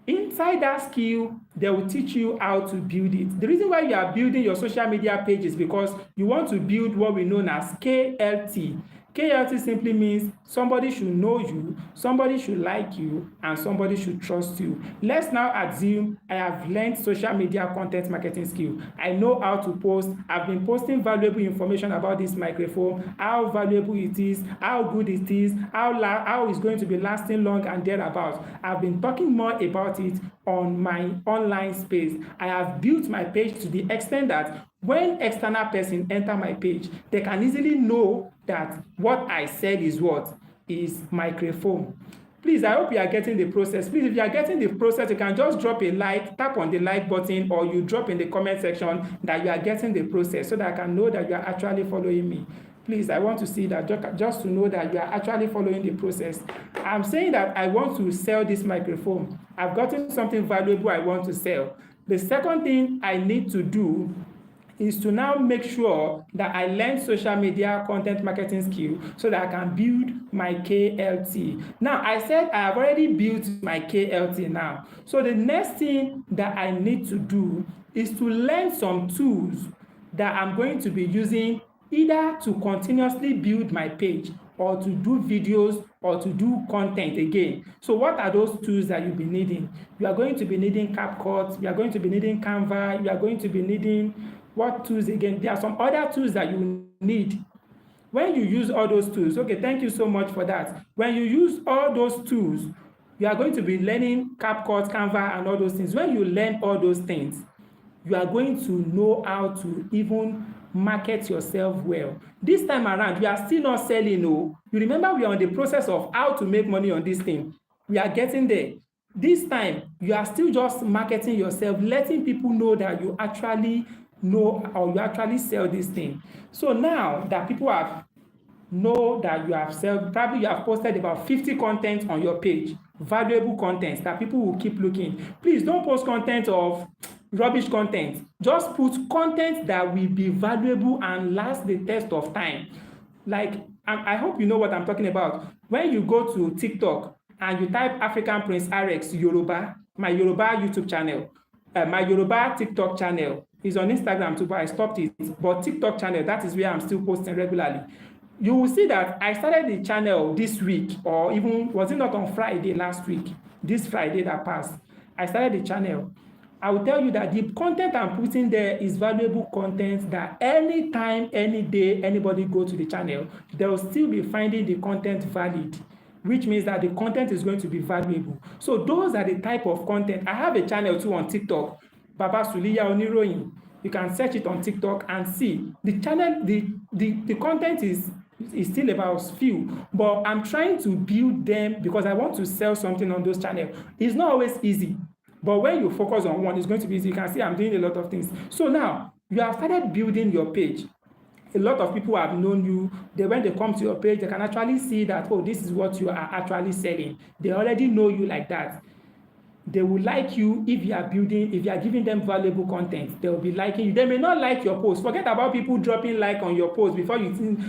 Inside that skill, they will teach you how to build it. The reason why you are building your social media page is because you want to build what we know as KLT. KLT simply means somebody should know you, somebody should like you, and somebody should trust you. Let's now assume I have learned social media content marketing skill. I know how to post. I've been posting valuable information about this microphone, how valuable it is, how good it is, how it's going to be lasting long and thereabouts. I've been talking more about it on my online space. I have built my page to the extent that when external person enter my page, they can easily know that what I said is what is microphone. Please, I hope you are getting the process. Please, if you are getting the process, you can just drop a like, tap on the like button, or you drop in the comment section that you are getting the process so that I can know that you are actually following me. Please, I want to see that just to know that you are actually following the process. I'm saying that I want to sell this microphone. I've gotten something valuable I want to sell. The second thing I need to do is to now make sure that I learn social media content marketing skill so that I can build my KLT. Now, I said I have already built my KLT now. So the next thing that I need to do is to learn some tools that I'm going to be using either to continuously build my page or to do videos or to do content again. So what are those tools that you'll be needing? You are going to be needing CapCut, you are going to be needing Canva, you are going to be needing what tools again? There are some other tools that you need. When you use all those tools, okay, thank you so much for that. When you use all those tools, you are going to be learning CapCut, Canva, and all those things. When you learn all those things, you are going to know how to even market yourself well. This time around, we are still not selling. Oh, you remember we are on the process of how to make money on this thing. We are getting there. This time, you are still just marketing yourself, letting people know that you actually know or you actually sell this thing. So now that people have know that you have sell, probably you have posted about 50 content on your page, valuable content that people will keep looking. Please don't post content of rubbish content. Just put content that will be valuable and last the test of time. Like, I hope you know what I'm talking about. When you go to TikTok and you type African Prince RX Yoruba, my Yoruba YouTube channel, my Yoruba TikTok channel is on Instagram too, but I stopped it. But TikTok channel, that is where I'm still posting regularly. You will see that I started the channel this week, or even was it not on Friday last week? This Friday that passed, I started the channel. I will tell you that the content I'm putting there is valuable content that anytime, any day, anybody go to the channel, they will still be finding the content valid, which means that the content is going to be valuable. So those are the type of content. I have a channel too on TikTok, Baba Suliya Oniroyin. You can search it on TikTok and see the channel. The content is still about few, but I'm trying to build them because I want to sell something on those channels. It's not always easy, but when you focus on one, it's going to be easy. You can see I'm doing a lot of things. So now you have started building your page. A lot of people have known you. When they come to your page, they can actually see that, oh, this is what you are actually selling. They already know you like that. They will like you if you are building, if you are giving them valuable content. They will be liking you. They may not like your post. Forget about people dropping like on your post before you think.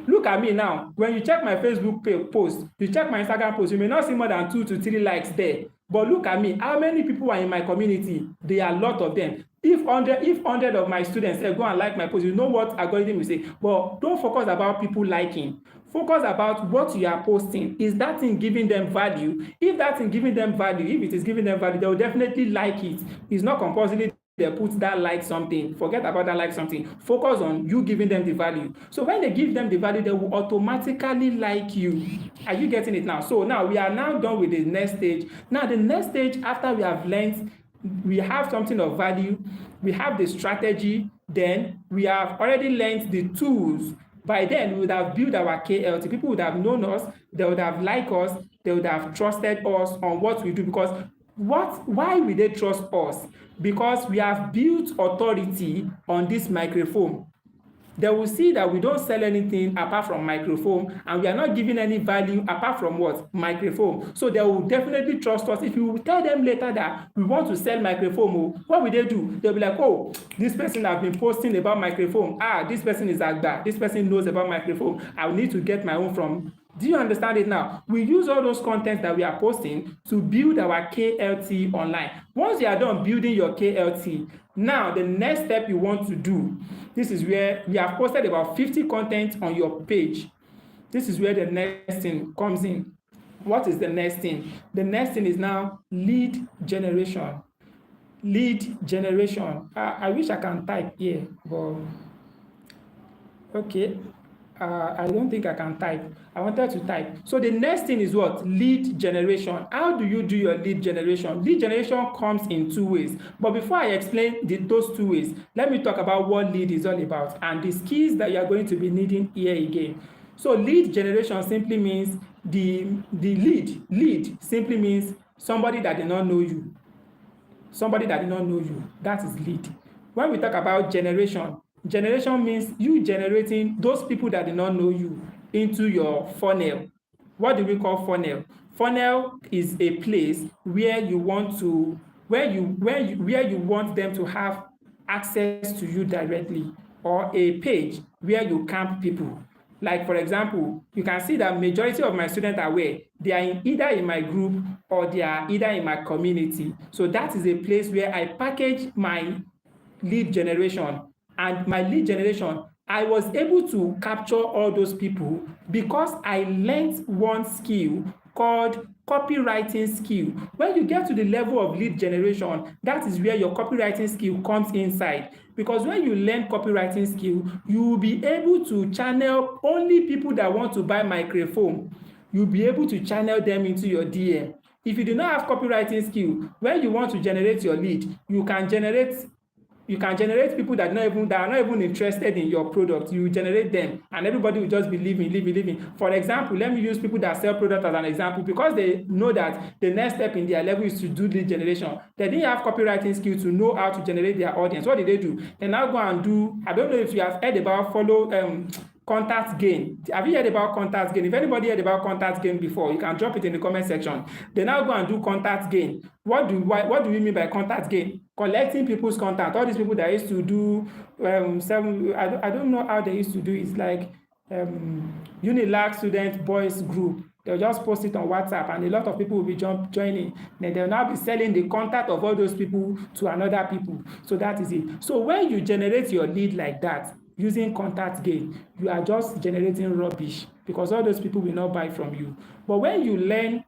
Look at me now. When you check my Facebook post, you check my Instagram post, you may not see more than 2 to 3 likes there. But look at me. How many people are in my community? There are a lot of them. If 100 of my students say go and like my post, you know what algorithm will say. But don't focus about people liking. Focus about what you are posting. Is that thing giving them value? If that thing giving them value, if it is giving them value, they will definitely like it. It's not compulsory they put that like something. Forget about that like something. Focus on you giving them the value. So when they give them the value, they will automatically like you. Are you getting it now? So now we are now done with the next stage. Now the next stage, after we have learned, we have something of value, we have the strategy, then we have already learned the tools. By then, we would have built our KLT. People would have known us, they would have liked us, they would have trusted us on what we do. Because why will they trust us? Because we have built authority on this microphone. They will see that we don't sell anything apart from microphone, and we are not giving any value apart from what? Microphone. So they will definitely trust us. If you tell them later that we want to sell microphone, what will they do? They'll be like, oh, this person have been posting about microphone. This person is Agba. This person knows about microphone. I will need to get my own from. Do you understand it now? We use all those contents that we are posting to build our KLT online. Once you are done building your KLT, now the next step you want to do, this is where we have posted about 50 content on your page. This is where the next thing comes in. What is the next thing? The next thing is now lead generation. Lead generation. I wish I can type here, but okay. I don't think I can type. I wanted to type. So the next thing is what? Lead generation. How do you do your lead generation? Lead generation comes in 2 ways. But before I explain those 2 ways, let me talk about what lead is all about and the skills that you are going to be needing here again. So lead generation simply means the lead. Lead simply means somebody that did not know you. Somebody that did not know you. That is lead. When we talk about generation, generation means you generating those people that did not know you into your funnel. What do we call funnel? Funnel is a place where you want to where you want them to have access to you directly, or a page where you camp people. Like for example, you can see that majority of my students are where they are either in my group or they are either in my community. So that is a place where I package my lead generation. And my lead generation, I was able to capture all those people because I learnt one skill called copywriting skill. When you get to the level of lead generation, that is where your copywriting skill comes inside. Because when you learn copywriting skill, you will be able to channel only people that want to buy microphone. You'll be able to channel them into your DM. If you do not have copywriting skill, when you want to generate your lead, you can generate people that are not even interested in your product. You generate them and everybody will just be leaving. For example, let me use people that sell product as an example, because they know that the next step in their level is to do lead generation. They didn't have copywriting skill to know how to generate their audience. What did they do? They now go and do, I don't know if you have heard about contact gain. Have you heard about contact gain? If anybody heard about contact gain before, you can drop it in the comment section. They now go and do contact gain. What do we mean by contact gain? Collecting people's contact. All these people that used to do I don't know how they used to do it. It's like Unilag student boys group. They'll just post it on WhatsApp and a lot of people will be joining. Then they'll now be selling the contact of all those people to another people. So that is it. So when you generate your lead like that, using contact gain, you are just generating rubbish because all those people will not buy from you. But when you learn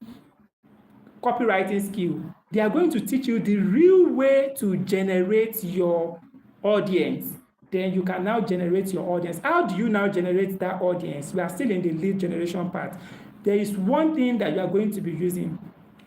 copywriting skill, they are going to teach you the real way to generate your audience. Then you can now generate your audience. How do you now generate that audience? We are still in the lead generation part. There is one thing that you are going to be using,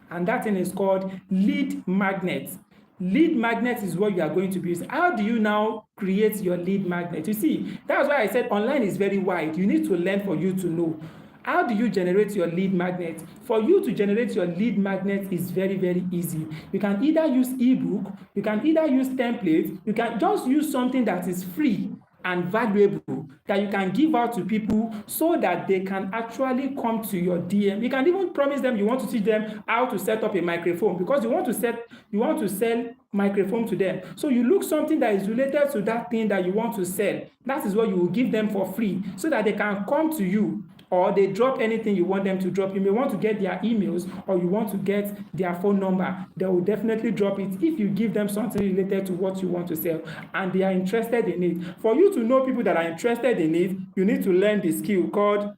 and that thing is called lead magnets. Lead magnet is what you are going to be using. How do you now create your lead magnet? You see, that's why I said online is very wide. You need to learn for you to know. How do you generate your lead magnet? For you to generate your lead magnet is very, very easy. You can either use ebook, you can either use templates, you can just use something that is free and valuable that you can give out to people so that they can actually come to your DM. You can even promise them you want to teach them how to set up a microphone because you want to sell microphone to them. So you look something that is related to that thing that you want to sell. That is what you will give them for free so that they can come to you. Or they drop anything you want them to drop. You may want to get their emails or you want to get their phone number. They will definitely drop it if you give them something related to what you want to sell and they are interested in it. For you to know people that are interested in it, you need to learn the skill called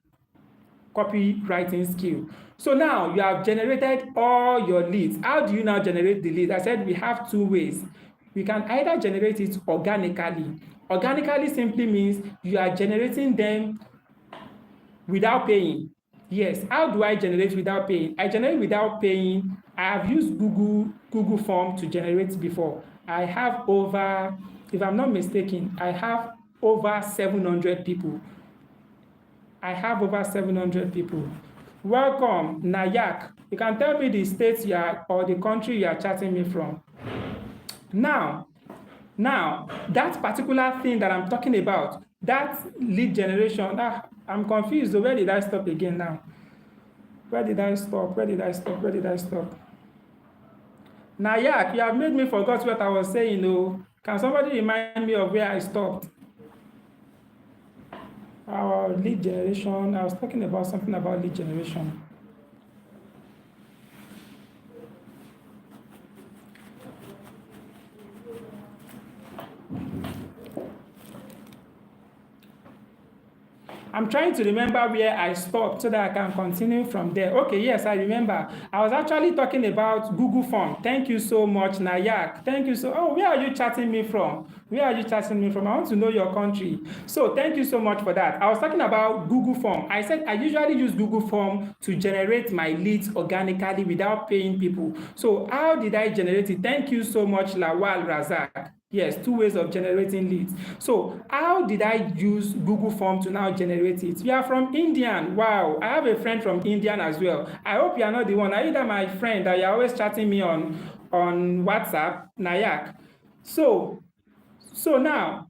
copywriting skill. So now you have generated all your leads. How do you now generate the leads? I said we have two ways. We can either generate it organically. Organically simply means you are generating them without paying. Yes. How do I generate without paying? I generate without paying. I have used Google Form to generate before. I have over, if I'm not mistaken, I have over 700 people. Welcome, Nayak. You can tell me the state you are or the country you are chatting me from. Now, that particular thing that I'm talking about, that lead generation, I'm confused. Where did I stop again now? Where did I stop? Nayak, you have made me forget what I was saying. Oh, can somebody remind me of where I stopped? Our lead generation, I was talking about something about lead generation. I'm trying to remember where I stopped so that I can continue from there. Okay, yes, I remember. I was actually talking about Google Form. Thank you so much, Nayak. Thank you so. Oh, where are you chatting me from? I want to know your country. So thank you so much for that. I was talking about Google Form. I said I usually use Google Form to generate my leads organically without paying people. So how did I generate it? Thank you so much, Lawal Razak. Yes, two ways of generating leads. So how did I use Google Form to now generate it? You are from Indian. Wow, I have a friend from Indian as well. I hope you are not the one. Are you that my friend that you're always chatting me on WhatsApp, Nayak? So now,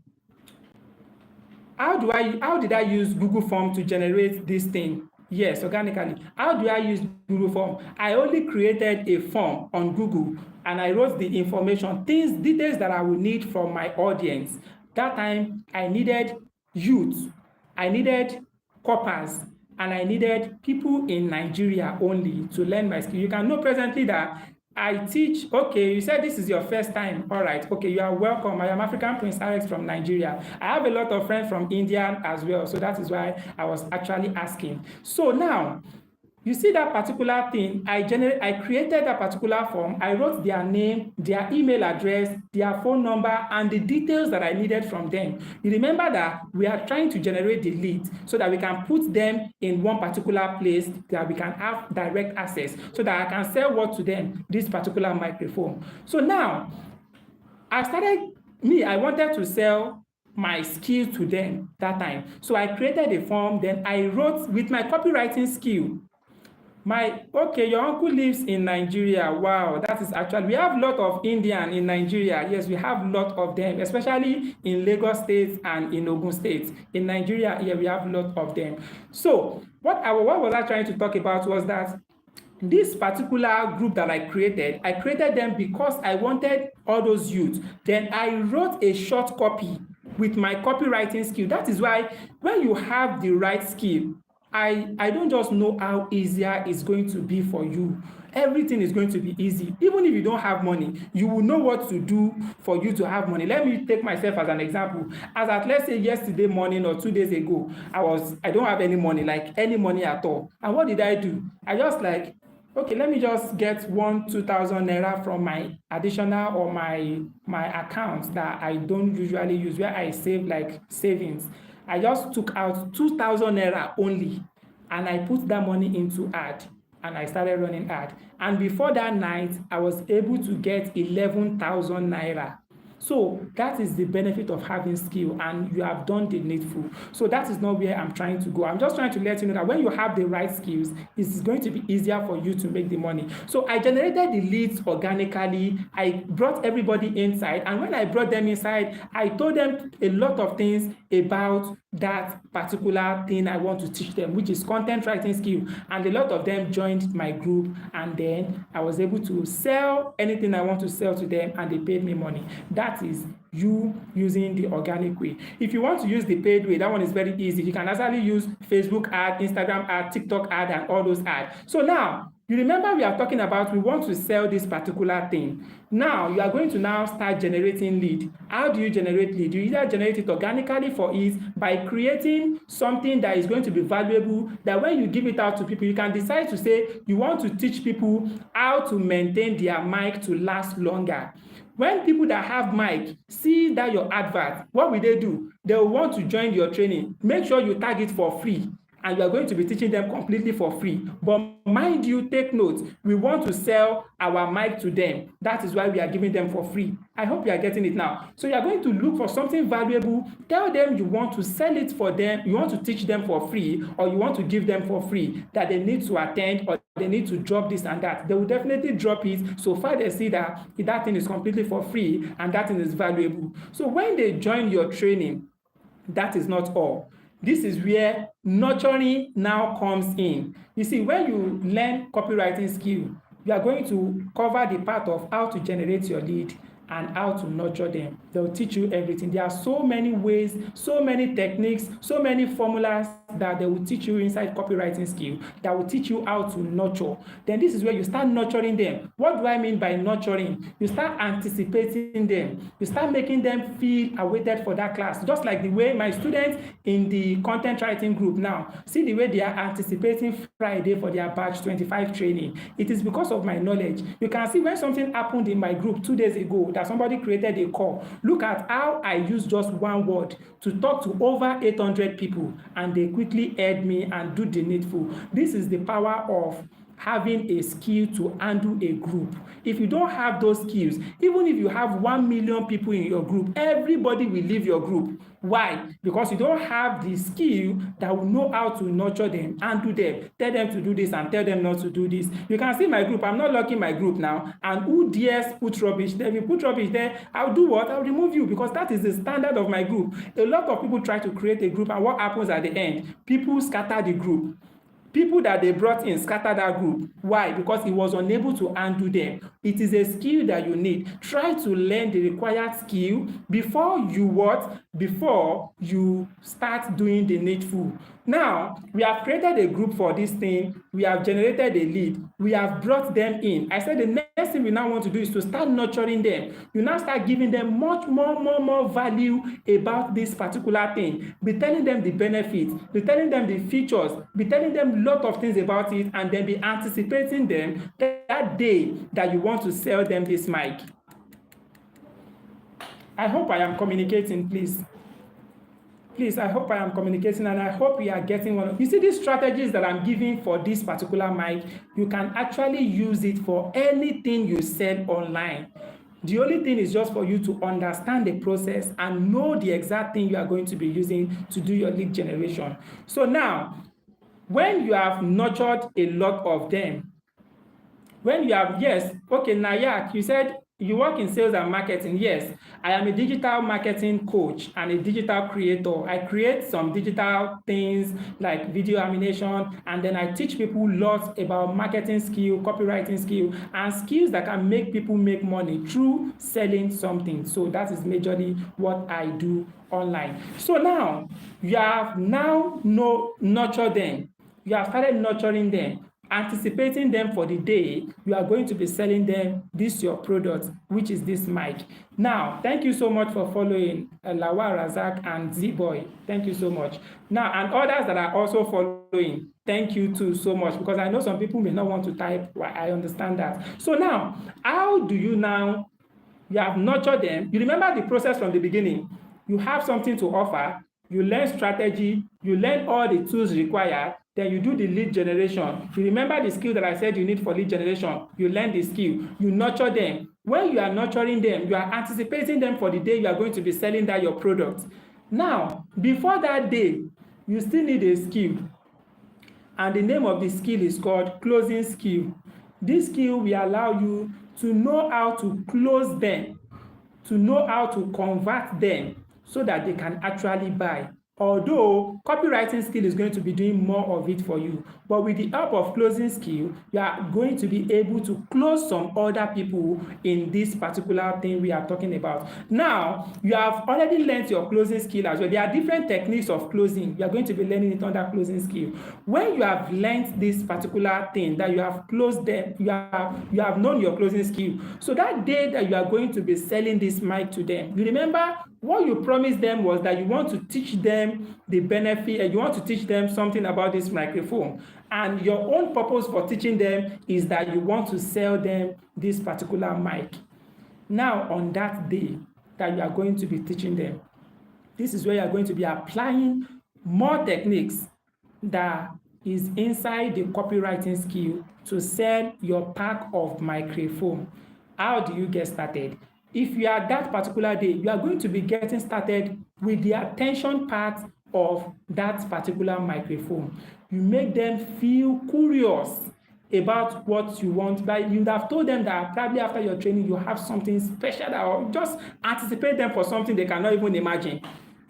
how did I use Google Form to generate this thing? Yes, organically. How do I use Google Form? I only created a form on Google and I wrote the information, details that I will need from my audience. That time I needed youth, I needed corpers, and I needed people in Nigeria only to learn my skill. You can know presently that I teach. Okay, you said this is your first time. All right. Okay, you are welcome. I am African Prince Alex from Nigeria. I have a lot of friends from India as well. So that is why I was actually asking. So now, you see that particular thing, I created that particular form. I wrote their name, their email address, their phone number, and the details that I needed from them. You remember that we are trying to generate the leads so that we can put them in one particular place that we can have direct access so that I can sell what to them, this particular microphone. So now I started, I wanted to sell my skills to them that time. So I created a form, then I wrote with my copywriting skill. Okay, your uncle lives in Nigeria. Wow, that is actually, we have a lot of Indian in Nigeria. Yes, we have a lot of them, especially in Lagos State and in Ogun State. In Nigeria, yeah, we have a lot of them. So what was I trying to talk about was that this particular group that I created them because I wanted all those youth. Then I wrote a short copy with my copywriting skill. That is why when you have the right skill, I don't just know how easier it's going to be for you. Everything is going to be easy. Even if you don't have money, you will know what to do for you to have money. Let me take myself as an example. As at, let's say, yesterday morning or 2 days ago, I don't have any money, like any money at all. And what did I do? I just like, okay, let me just get 2,000 naira from my additional or my account that I don't usually use, where I save like savings. I just took out 2,000 naira only, and I put that money into ad, and I started running ad. And before that night, I was able to get 11,000 naira. So that is the benefit of having skill, and you have done the needful. So that is not where I'm trying to go. I'm just trying to let you know that when you have the right skills, it's going to be easier for you to make the money. So I generated the leads organically. I brought everybody inside, and when I brought them inside, I told them a lot of things about that particular thing I want to teach them, which is content writing skill. And a lot of them joined my group, and then I was able to sell anything I want to sell to them, and they paid me money. That is you using the organic way. If you want to use the paid way, that one is very easy. You can actually use Facebook ad, Instagram ad, TikTok ad, and all those ads. So now, you remember we are talking about we want to sell this particular thing. Now, you are going to now start generating lead. How do you generate lead? You either generate it organically for ease by creating something that is going to be valuable, that when you give it out to people, you can decide to say you want to teach people how to maintain their mic to last longer. When people that have mic see that your advert, what will they do? They will want to join your training. Make sure you tag it for free, and you are going to be teaching them completely for free. But mind you, take note, we want to sell our mic to them. That is why we are giving them for free. I hope you are getting it now. So you are going to look for something valuable. Tell them you want to sell it for them, you want to teach them for free, or you want to give them for free, that they need to attend or they need to drop this and that. They will definitely drop it so far they see that that thing is completely for free and that thing is valuable. So when they join your training, that is not all. This is where nurturing now comes in. You see, when you learn copywriting skill, you are going to cover the part of how to generate your lead and how to nurture them. They'll teach you everything. There are so many ways, so many techniques, so many formulas that they will teach you inside copywriting skill that will teach you how to nurture. Then this is where you start nurturing them. What do I mean by nurturing? You start anticipating them. You start making them feel awaited for that class. Just like the way my students in the content writing group now, see the way they are anticipating Friday for their batch 25 training. It is because of my knowledge. You can see when something happened in my group 2 days ago that somebody created a call. Look at how I used just one word to talk to over 800 people, and they quickly heard me and do the needful. This is the power of having a skill to handle a group. If you don't have those skills, even if you have 1 million people in your group, everybody will leave your group. Why? Because you don't have the skill that will know how to nurture them, handle them, tell them to do this and tell them not to do this. You can see my group. I'm not locking my group now. And who dares put rubbish there? If you put rubbish there, I'll do what? I'll remove you, because that is the standard of my group. A lot of people try to create a group, and what happens at the end? People scatter the group. People that they brought in scatter that group. Why? Because he was unable to handle them. It is a skill that you need. Try to learn the required skill before you what? Before you start doing the needful. Now, we have created a group for this thing. We have generated a lead. We have brought them in. I said the next next thing we now want to do is to start nurturing them. You now start giving them much more value about this particular thing. Be telling them the benefits, be telling them the features, be telling them a lot of things about it, and then be anticipating them that day that you want to sell them this mic. I hope I am communicating, please. Please, I hope I am communicating, and I hope you are getting one. You see, these strategies that I'm giving for this particular mic, you can actually use it for anything you sell online. The only thing is just for you to understand the process and know the exact thing you are going to be using to do your lead generation. So now, when you have nurtured a lot of them, when you have, yes, okay, Nayak, you said you work in sales and marketing. Yes, I am a digital marketing coach and a digital creator. I create some digital things like video animation, and then I teach people lots about marketing skill, copywriting skill, and skills that can make people make money through selling something. So that is majorly what I do online. So now you have nurtured them. You have started nurturing them, anticipating them for the day you are going to be selling them this your product, which is this mic. Now, thank you so much for following Lawal Razak and Z-Boy. Thank you so much. Now, and others that are also following, thank you too so much, because I know some people may not want to type. Well, I understand that. So now, how do you now, you have nurtured them. You remember the process from the beginning. You have something to offer, you learn strategy, you learn all the tools required, then you do the lead generation. You remember the skill that I said you need for lead generation. You learn the skill, you nurture them. When you are nurturing them, you are anticipating them for the day you are going to be selling that your product. Now, before that day, you still need a skill. And the name of the skill is called closing skill. This skill will allow you to know how to close them, to know how to convert them so that they can actually buy. Although copywriting skill is going to be doing more of it for you, but with the help of closing skill, you are going to be able to close some other people in this particular thing we are talking about. Now, you have already learned your closing skill as well. There are different techniques of closing. You are going to be learning it under closing skill. When you have learned this particular thing, that you have closed them, you have known your closing skill. So that day that you are going to be selling this mic to them, you remember what you promised them was that you want to teach them the benefit, and you want to teach them something about this microphone. And your own purpose for teaching them is that you want to sell them this particular mic. Now, on that day that you are going to be teaching them, this is where you are going to be applying more techniques that is inside the copywriting skill to sell your pack of microphone. How do you get started? If you are that particular day, you are going to be getting started with the attention part of that particular microphone. You make them feel curious about what you want. But you would have told them that probably after your training, you have something special, or just anticipate them for something they cannot even imagine.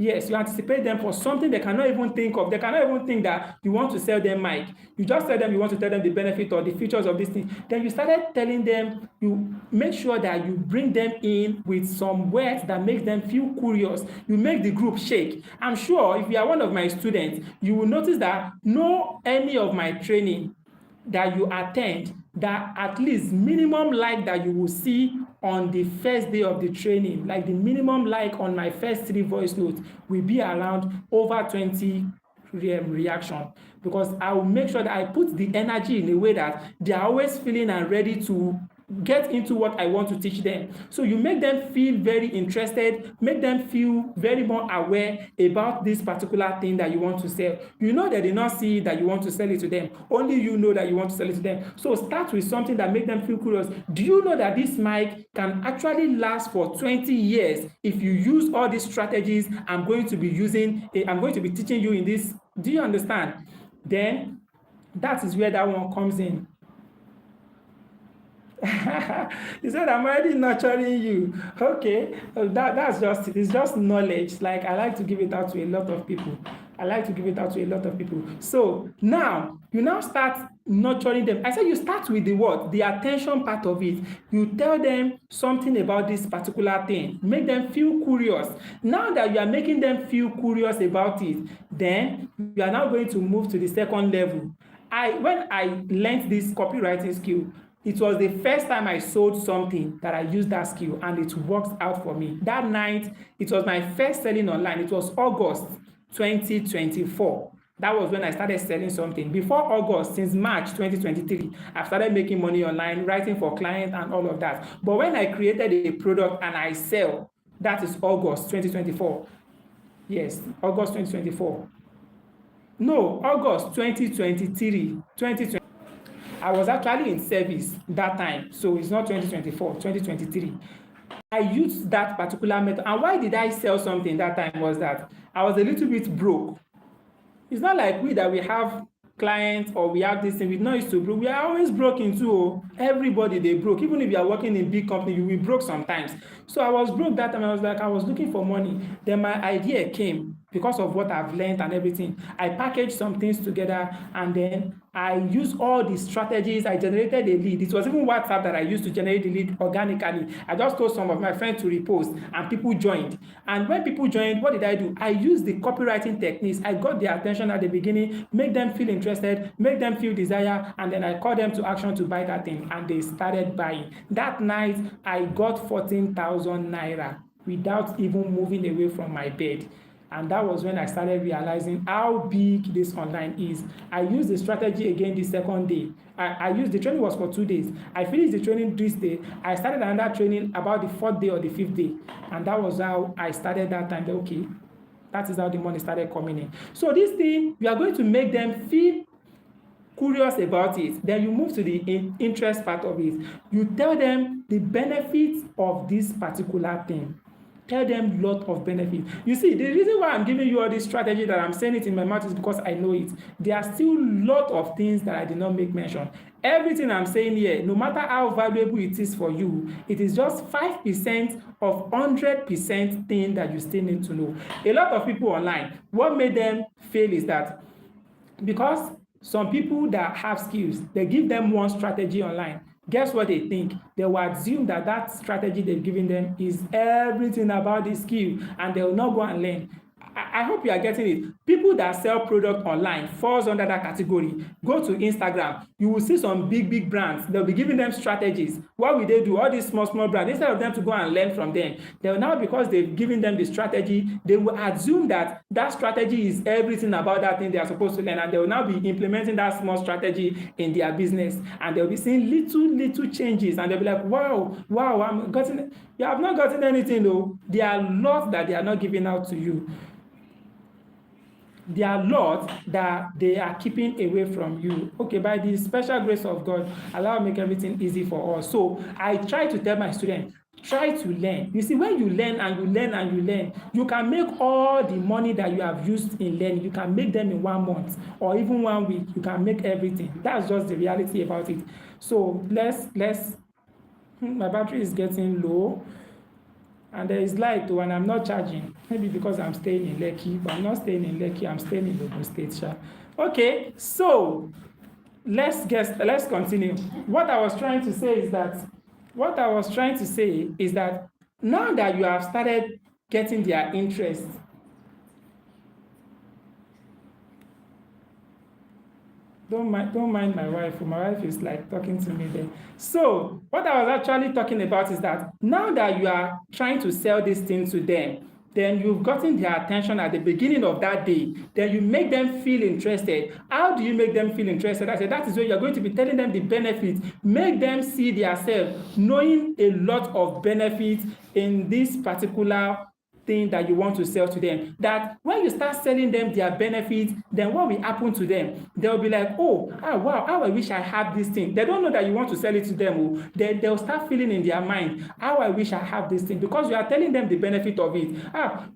Yes, you anticipate them for something they cannot even think of. They cannot even think that you want to sell them mic. You just tell them you want to tell them the benefit or the features of this thing. Then you started telling them, you make sure that you bring them in with some words that make them feel curious. You make the group shake. I'm sure if you are one of my students, you will notice that no any of my training that you attend, that at least minimum like that you will see on the first day of the training, like the minimum like on my first 3 voice notes, will be around over 20 reaction, because I will make sure that I put the energy in a way that they are always feeling and ready to get into what I want to teach them. So you make them feel very interested, make them feel very more aware about this particular thing that you want to sell. You know they did not see that you want to sell it to them. Only you know that you want to sell it to them. So start with something that make them feel curious. Do you know that this mic can actually last for 20 years if you use all these strategies I'm going to be using, I'm going to be teaching you in this? Do you understand? Then that is where that one comes in. He said, I'm already nurturing you. Okay, that's just, it's just knowledge. Like, I like to give it out to a lot of people. So now, you now start nurturing them. I said you start with the what? The attention part of it. You tell them something about this particular thing. Make them feel curious. Now that you are making them feel curious about it, then you are now going to move to the second level. When I learned this copywriting skill, It was the first time I sold something that I used that skill and it worked out for me. That night, it was my first selling online. It was August 2024. That was when I started selling something. Before August, since March 2023, I started making money online, writing for clients and all of that. But when I created a product and I sell, that is August 2024. Yes, August 2024. No, August 2023. 2020. I was actually in service that time, so it's not 2024, 2023. I used that particular method. And why did I sell something that time was that I was a little bit broke. It's not like we that we have clients or we have this thing. We not used to broke. We are always broken too. Oh. Everybody they broke. Even if you are working in big company, you will broke sometimes. So I was broke that time. I was like, I was looking for money. Then my idea came because of what I've learned and everything. I packaged some things together and then I used all the strategies. I generated a lead. It was even WhatsApp that I used to generate the lead organically. I just told some of my friends to repost and people joined. And when people joined, what did I do? I used the copywriting techniques. I got their attention at the beginning, make them feel interested, make them feel desire, and then I called them to action to buy that thing and they started buying. That night, I got 14,000 naira without even moving away from my bed. And that was when I started realizing how big this online is. I used the strategy again the second day. I used the training was for 2 days. I finished the training this day. I started another training about the 4th day or the 5th day. And that was how I started that time. Okay, that is how the money started coming in. So this thing, we are going to make them feel curious about it. Then you move to the interest part of it. You tell them the benefits of this particular thing. Tell them lot of benefits. You see, the reason why I'm giving you all this strategy that I'm saying it in my mouth is because I know it. There are still lot of things that I did not make mention. Everything I'm saying here, no matter how valuable it is for you, it is just 5% of 100% thing that you still need to know. A lot of people online, what made them fail is that because some people that have skills, they give them one strategy online. Guess what they think? They will assume that that strategy they've given them is everything about the skill and they will not go and learn. I hope you are getting it. People that sell product online falls under that category. Go to Instagram. You will see some big brands. They'll be giving them strategies. What will they do? All these small brands, instead of them to go and learn from them, they will now, because they've given them the strategy, they will assume that that strategy is everything about that thing they are supposed to learn, and they will now be implementing that small strategy in their business, and they'll be seeing little changes, and they'll be like, wow, I'm getting. You have not gotten anything though. There are lots that they are not giving out to you. There are lots that they are keeping away from you. Okay, by the special grace of God, Allah will make everything easy for us. So I try to tell my students, try to learn. You see, when you learn and you learn and you learn, you can make all the money that you have used in learning. You can make them in 1 month or even 1 week. You can make everything. That's just the reality about it. So let's my battery is getting low. And there is light too, and I'm not charging. Maybe because I'm staying in Lekki, but I'm not staying in Lekki, I'm staying in Ogun State. Sha. Okay, so let's continue. What I was trying to say is that now that you have started getting their interest, don't mind my wife. My wife is like talking to me there. So what I was actually talking about is that now that you are trying to sell this thing to them, then you've gotten their attention at the beginning of that day. Then you make them feel interested. How do you make them feel interested? I said that is where you're going to be telling them the benefits. Make them see themselves knowing a lot of benefits in this particular thing that you want to sell to them, that when you start selling them their benefits, then what will happen to them? They'll be like, wow, how I wish I had this thing. They don't know that you want to sell it to them. They'll start feeling in their mind, how I wish I have this thing, because you are telling them the benefit of it.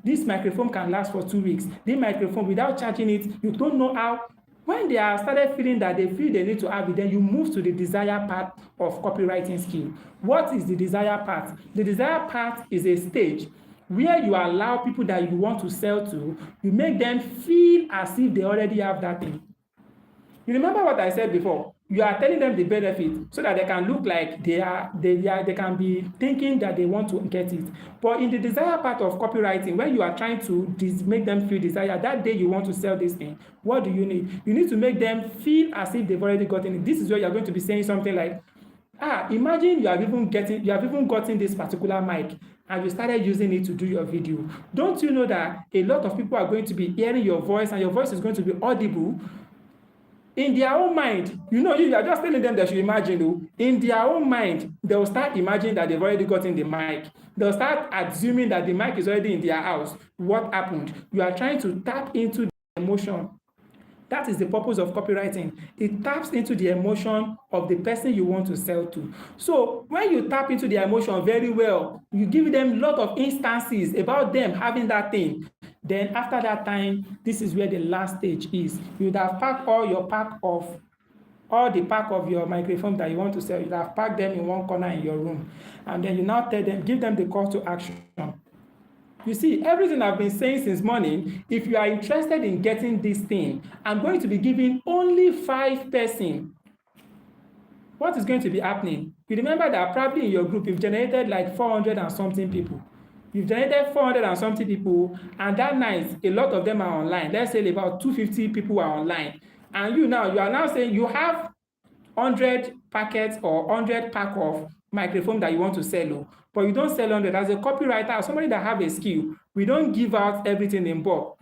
This microphone can last for 2 weeks. This microphone, without charging it, you don't know how. When they are started feeling that they feel they need to have it, then you move to the desire part of copywriting skill. What is the desire part? The desire part is a stage where you allow people that you want to sell to, you make them feel as if they already have that thing. You remember what I said before? You are telling them the benefit so that they can look like they can be thinking that they want to get it. But in the desire part of copywriting, when you are trying to make them feel desire, that day you want to sell this thing, what do you need? You need to make them feel as if they've already gotten it. This is where you're going to be saying something like, Imagine you have even gotten this particular mic and you started using it to do your video. Don't you know that a lot of people are going to be hearing your voice and your voice is going to be audible? In their own mind, you are just telling them they should imagine. In their own mind, they will start imagining that they've already gotten the mic. They'll start assuming that the mic is already in their house. What happened? You are trying to tap into the emotion. That is the purpose of copywriting. It taps into the emotion of the person you want to sell to. So when you tap into the emotion very well, you give them a lot of instances about them having that thing. Then after that time, this is where the last stage is. You would have packed all the pack of your microphone that you want to sell. You have packed them in one corner in your room. And then you now give them the call to action. You see, everything I've been saying since morning, if you are interested in getting this thing, I'm going to be giving only 5 persons. What is going to be happening? You remember that probably in your group, you've generated like 400 and something people. You've generated 400 and something people, and that night, a lot of them are online. Let's say about 250 people are online. And you are now saying you have 100 packets or 100 pack of microphone that you want to sell, but you don't sell 100. As a copywriter or somebody that have a skill, we don't give out everything in bulk.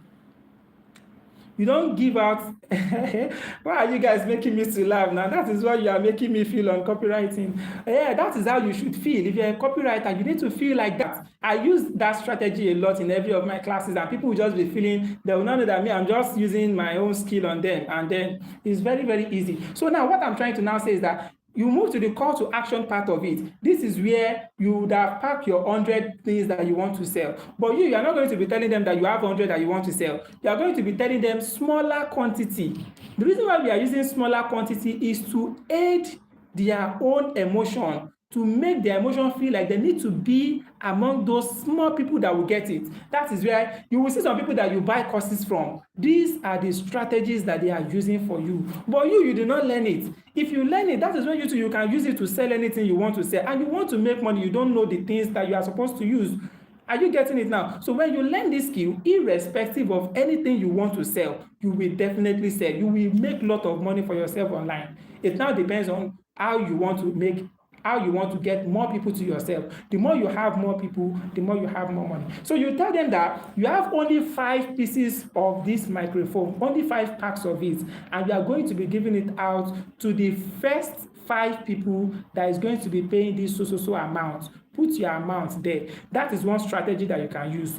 You don't give out. Why are you guys making me to laugh now? That is what you are making me feel on copywriting. Yeah, that is how you should feel. If you're a copywriter, you need to feel like that. I use that strategy a lot in every of my classes, and people will just be feeling, they will not know that I'm just using my own skill on them, and then it's very, very easy. So now what I'm trying to now say is that you move to the call to action part of it. This is where you would have packed your 100 things that you want to sell. But you are not going to be telling them that you have 100 that you want to sell. You are going to be telling them smaller quantity. The reason why we are using smaller quantity is to aid their own emotion, to make their emotion feel like they need to be among those small people that will get it. That is where you will see some people that you buy courses from. These are the strategies that they are using for you. But you do not learn it. If you learn it, that is when you can use it to sell anything you want to sell. And you want to make money, you don't know the things that you are supposed to use. Are you getting it now? So when you learn this skill, irrespective of anything you want to sell, you will definitely sell. You will make a lot of money for yourself online. It now depends on how you want to get more people to yourself. The more you have more people, the more you have more money. So you tell them that you have only 5 pieces of this microphone, only 5 packs of it, and you are going to be giving it out to the first 5 people that is going to be paying this so amount. Put your amount there. That is one strategy that you can use.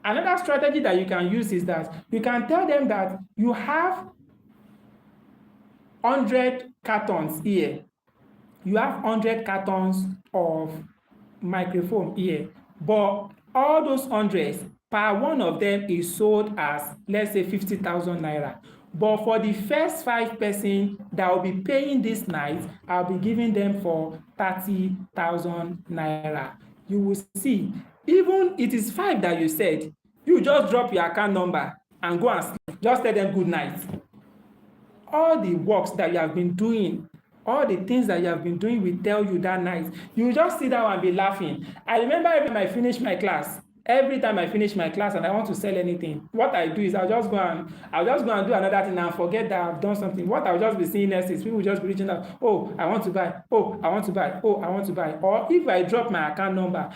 Another strategy that you can use is that you can tell them that you have 100 cartons here. You have 100 cartons of microphone here, but all those hundreds, per one of them is sold as, let's say, 50,000 naira. But for the first 5 persons that will be paying this night, I'll be giving them for 30,000 naira. You will see, even it is 5 that you said, you just drop your account number and go and sleep. Just tell them good night. All the works that you have been doing, all the things that you have been doing will tell you that night. You just sit down and be laughing. I remember every time I finish my class and I want to sell anything, what I do is I'll just go and do another thing and forget that I've done something. What I'll just be seeing next is people just be reaching out, oh, I want to buy, oh, I want to buy, oh, I want to buy. Or if I drop my account number,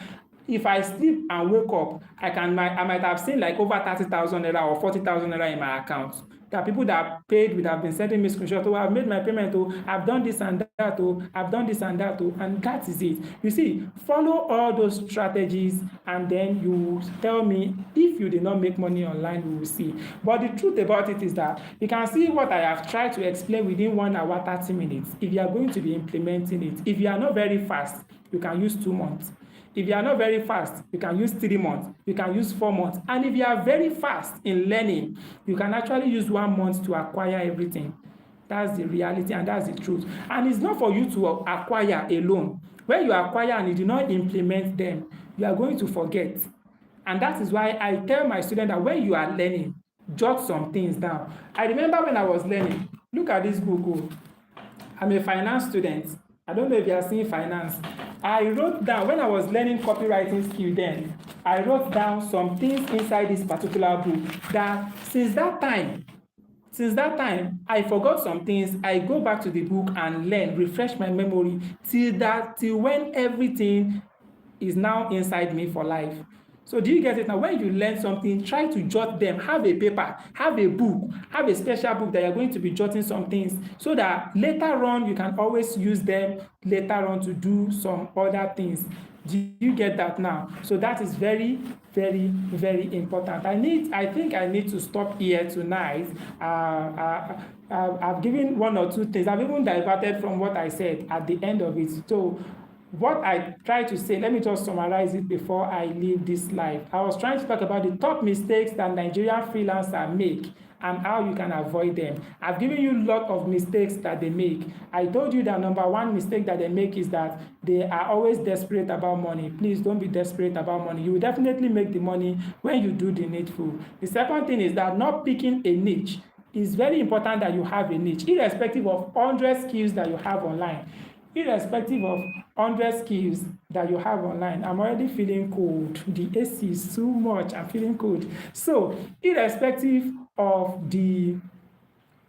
if I sleep and wake up, I might have seen like over 30,000 naira or 40,000 naira in my account. There are people that paid would have been sending me screenshots. Oh, I've made my payment. Oh, I've done this and that. Oh, I've done this and that. Oh, and that is it. You see, follow all those strategies, and then you tell me if you did not make money online. We will see. But the truth about it is that you can see what I have tried to explain within 1 hour 30 minutes. If you are going to be implementing it, if you are not very fast, you can use 2 months. If you are not very fast, you can use 3 months, you can use 4 months. And if you are very fast in learning, you can actually use 1 month to acquire everything. That's the reality and that's the truth. And it's not for you to acquire alone. When you acquire and you do not implement them, you are going to forget. And that is why I tell my students that when you are learning, jot some things down. I remember when I was learning, look at this book. Oh. I'm a finance student. I don't know if you are seeing finance. I wrote down, when I was learning copywriting skill then, I wrote down some things inside this particular book that since that time Since that time, I forgot some things. I go back to the book and learn, refresh my memory till when everything is now inside me for life. So do you get it now? When you learn something, try to jot them. Have a paper, have a book, have a special book that you're going to be jotting some things so that later on you can always use them later on to do some other things. Do you get that now? So that is very, very, very important. I think I need to stop here tonight. I've given one or two things. I've even diverted from what I said at the end of it. So what I try to say, let me just summarize it before I leave this life. I was trying to talk about the top mistakes that Nigerian freelancers make and how you can avoid them. I've given you a lot of mistakes that they make. I told you that number one mistake that they make is that they are always desperate about money. Please don't be desperate about money. You will definitely make the money when you do the needful. The second thing is that not picking a niche. It's very important that you have a niche, irrespective of 100 skills that you have online. Irrespective of 100 skills that you have online, I'm already feeling cold. The AC is too much. I'm feeling cold. So of the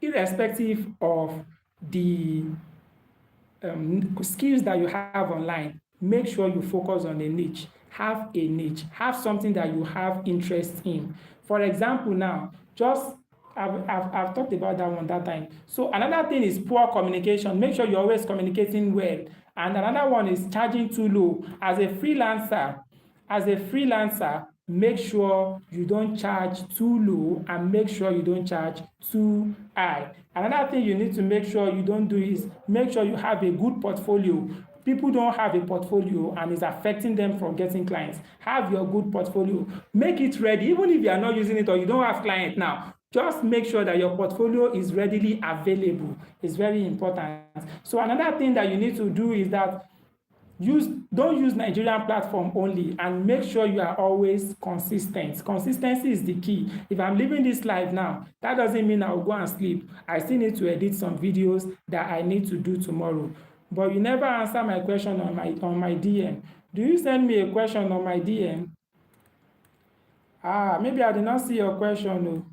irrespective of the skills that you have online, make sure you focus on a niche. Have a niche. Have something that you have interest in. For example, now, just I've talked about that one that time. So another thing is poor communication. Make sure you're always communicating well. And another one is charging too low. As a freelancer, make sure you don't charge too low and make sure you don't charge too high. Another thing you need to make sure you don't do is make sure you have a good portfolio. People don't have a portfolio and it's affecting them from getting clients. Have your good portfolio. Make it ready. Even if you are not using it or you don't have clients now, just make sure that your portfolio is readily available. It's very important. So another thing that you need to do is that don't use Nigerian platform only and make sure you are always consistent. Consistency is the key. If I'm living this life now, that doesn't mean I'll go and sleep. I still need to edit some videos that I need to do tomorrow. But you never answer my question on my DM. Do you send me a question on my DM? Maybe I did not see your question. No.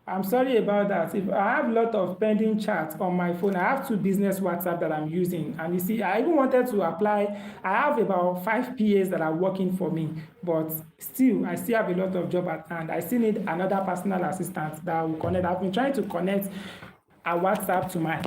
I'm sorry about that. If I have a lot of pending chats on my phone, I have two business WhatsApp that I'm using. And you see, I even wanted to apply. I have about 5 PAs that are working for me, but I still have a lot of job at hand. I still need another personal assistant that will connect. I've been trying to connect a WhatsApp to my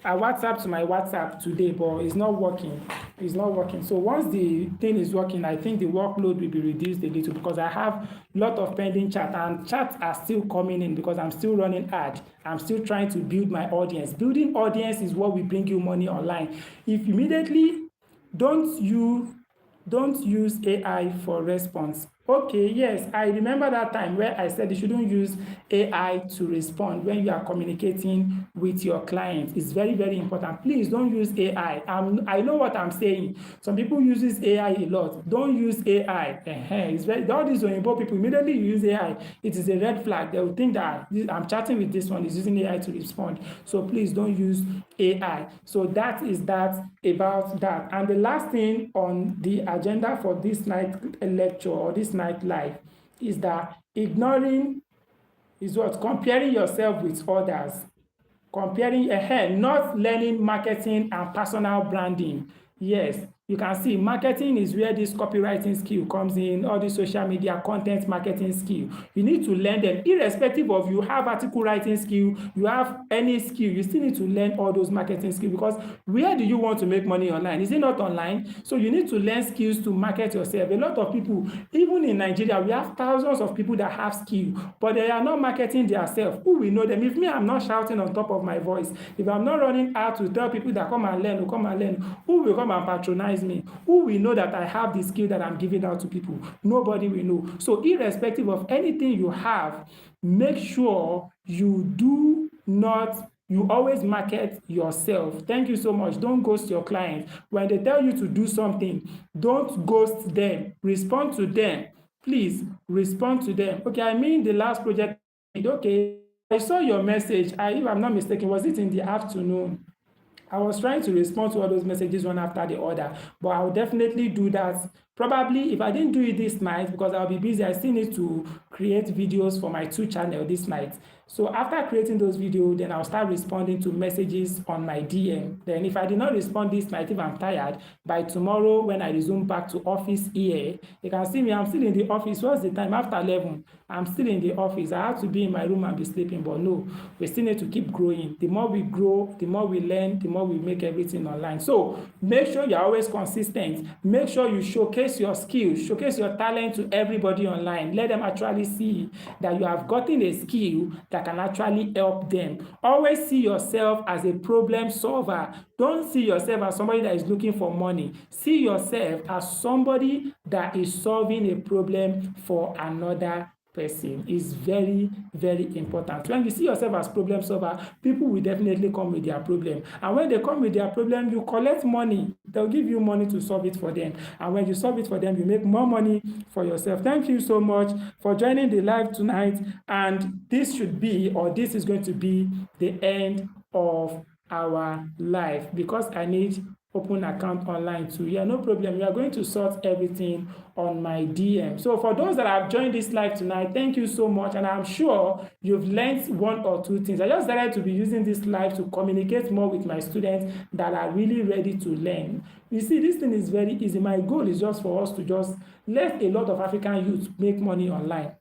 WhatsApp today, but it's not working. It's not working. So once the thing is working, I think the workload will be reduced a little because I have a lot of pending chat and chats are still coming in because I'm still running ad. I'm still trying to build my audience. Building audience is what will bring you money online. If immediately don't use AI for response. Okay, yes, I remember that time where I said you shouldn't use AI to respond when you are communicating with your clients. It's very, very important. Please don't use AI. I know what I'm saying. Some people use AI a lot. Don't use AI. All these Oyinbo people, immediately you use AI, it is a red flag. They will think that I'm chatting with this one, is using AI to respond. So please don't use AI. So that is that about that. And the last thing on the agenda for this night lecture or this night live is that ignoring is what? Comparing yourself with others. Comparing ahead, not learning marketing and personal branding. Yes, you can see marketing is where this copywriting skill comes in, all the social media content marketing skill. You need to learn them irrespective of you have article writing skill, you have any skill, you still need to learn all those marketing skills because where do you want to make money online? Is it not online? So you need to learn skills to market yourself. A lot of people, even in Nigeria, we have thousands of people that have skill, but they are not marketing themselves. Who will know them? If me, I'm not shouting on top of my voice, if I'm not running out to tell people that come and learn, who will come and patronize me? Who will know that I have the skill that I'm giving out to people? Nobody will know. So irrespective of anything you have, make sure you always market yourself. Thank you so much. Don't ghost your clients. When they tell you to do something, don't ghost them. Respond to them. Please respond to them. Okay, I mean the last project. Okay, I saw your message. If I'm not mistaken, was it in the afternoon? I was trying to respond to all those messages one after the other, but I'll definitely do that. Probably if I didn't do it this night because I'll be busy, I still need to create videos for my two channel this night. So after creating those videos, then I'll start responding to messages on my DM. Then if I did not respond this night, if I'm tired, by tomorrow when I resume back to office here, you can see me, I'm still in the office. What's the time? After 11, I'm still in the office. I have to be in my room and be sleeping, but no, we still need to keep growing. The more we grow, the more we learn, the more we make everything online. So make sure you're always consistent. Make sure you showcase your skills, showcase your talent to everybody online. Let them actually see that you have gotten a skill that can actually help them. Always see yourself as a problem solver. Don't see yourself as somebody that is looking for money. See yourself as somebody that is solving a problem for another person. Is very, very important. When you see yourself as problem solver, people will definitely come with their problem. And when they come with their problem, you collect money. They'll give you money to solve it for them. And when you solve it for them, you make more money for yourself. Thank you so much for joining the live tonight. And this should be, or this is going to be the end of our life, because I need open account online too. Yeah, no problem. We are going to sort everything on my DM. So for those that have joined this live tonight, thank you so much. And I'm sure you've learned one or two things. I just decided to be using this live to communicate more with my students that are really ready to learn. You see, this thing is very easy. My goal is just for us to just let a lot of African youth make money online.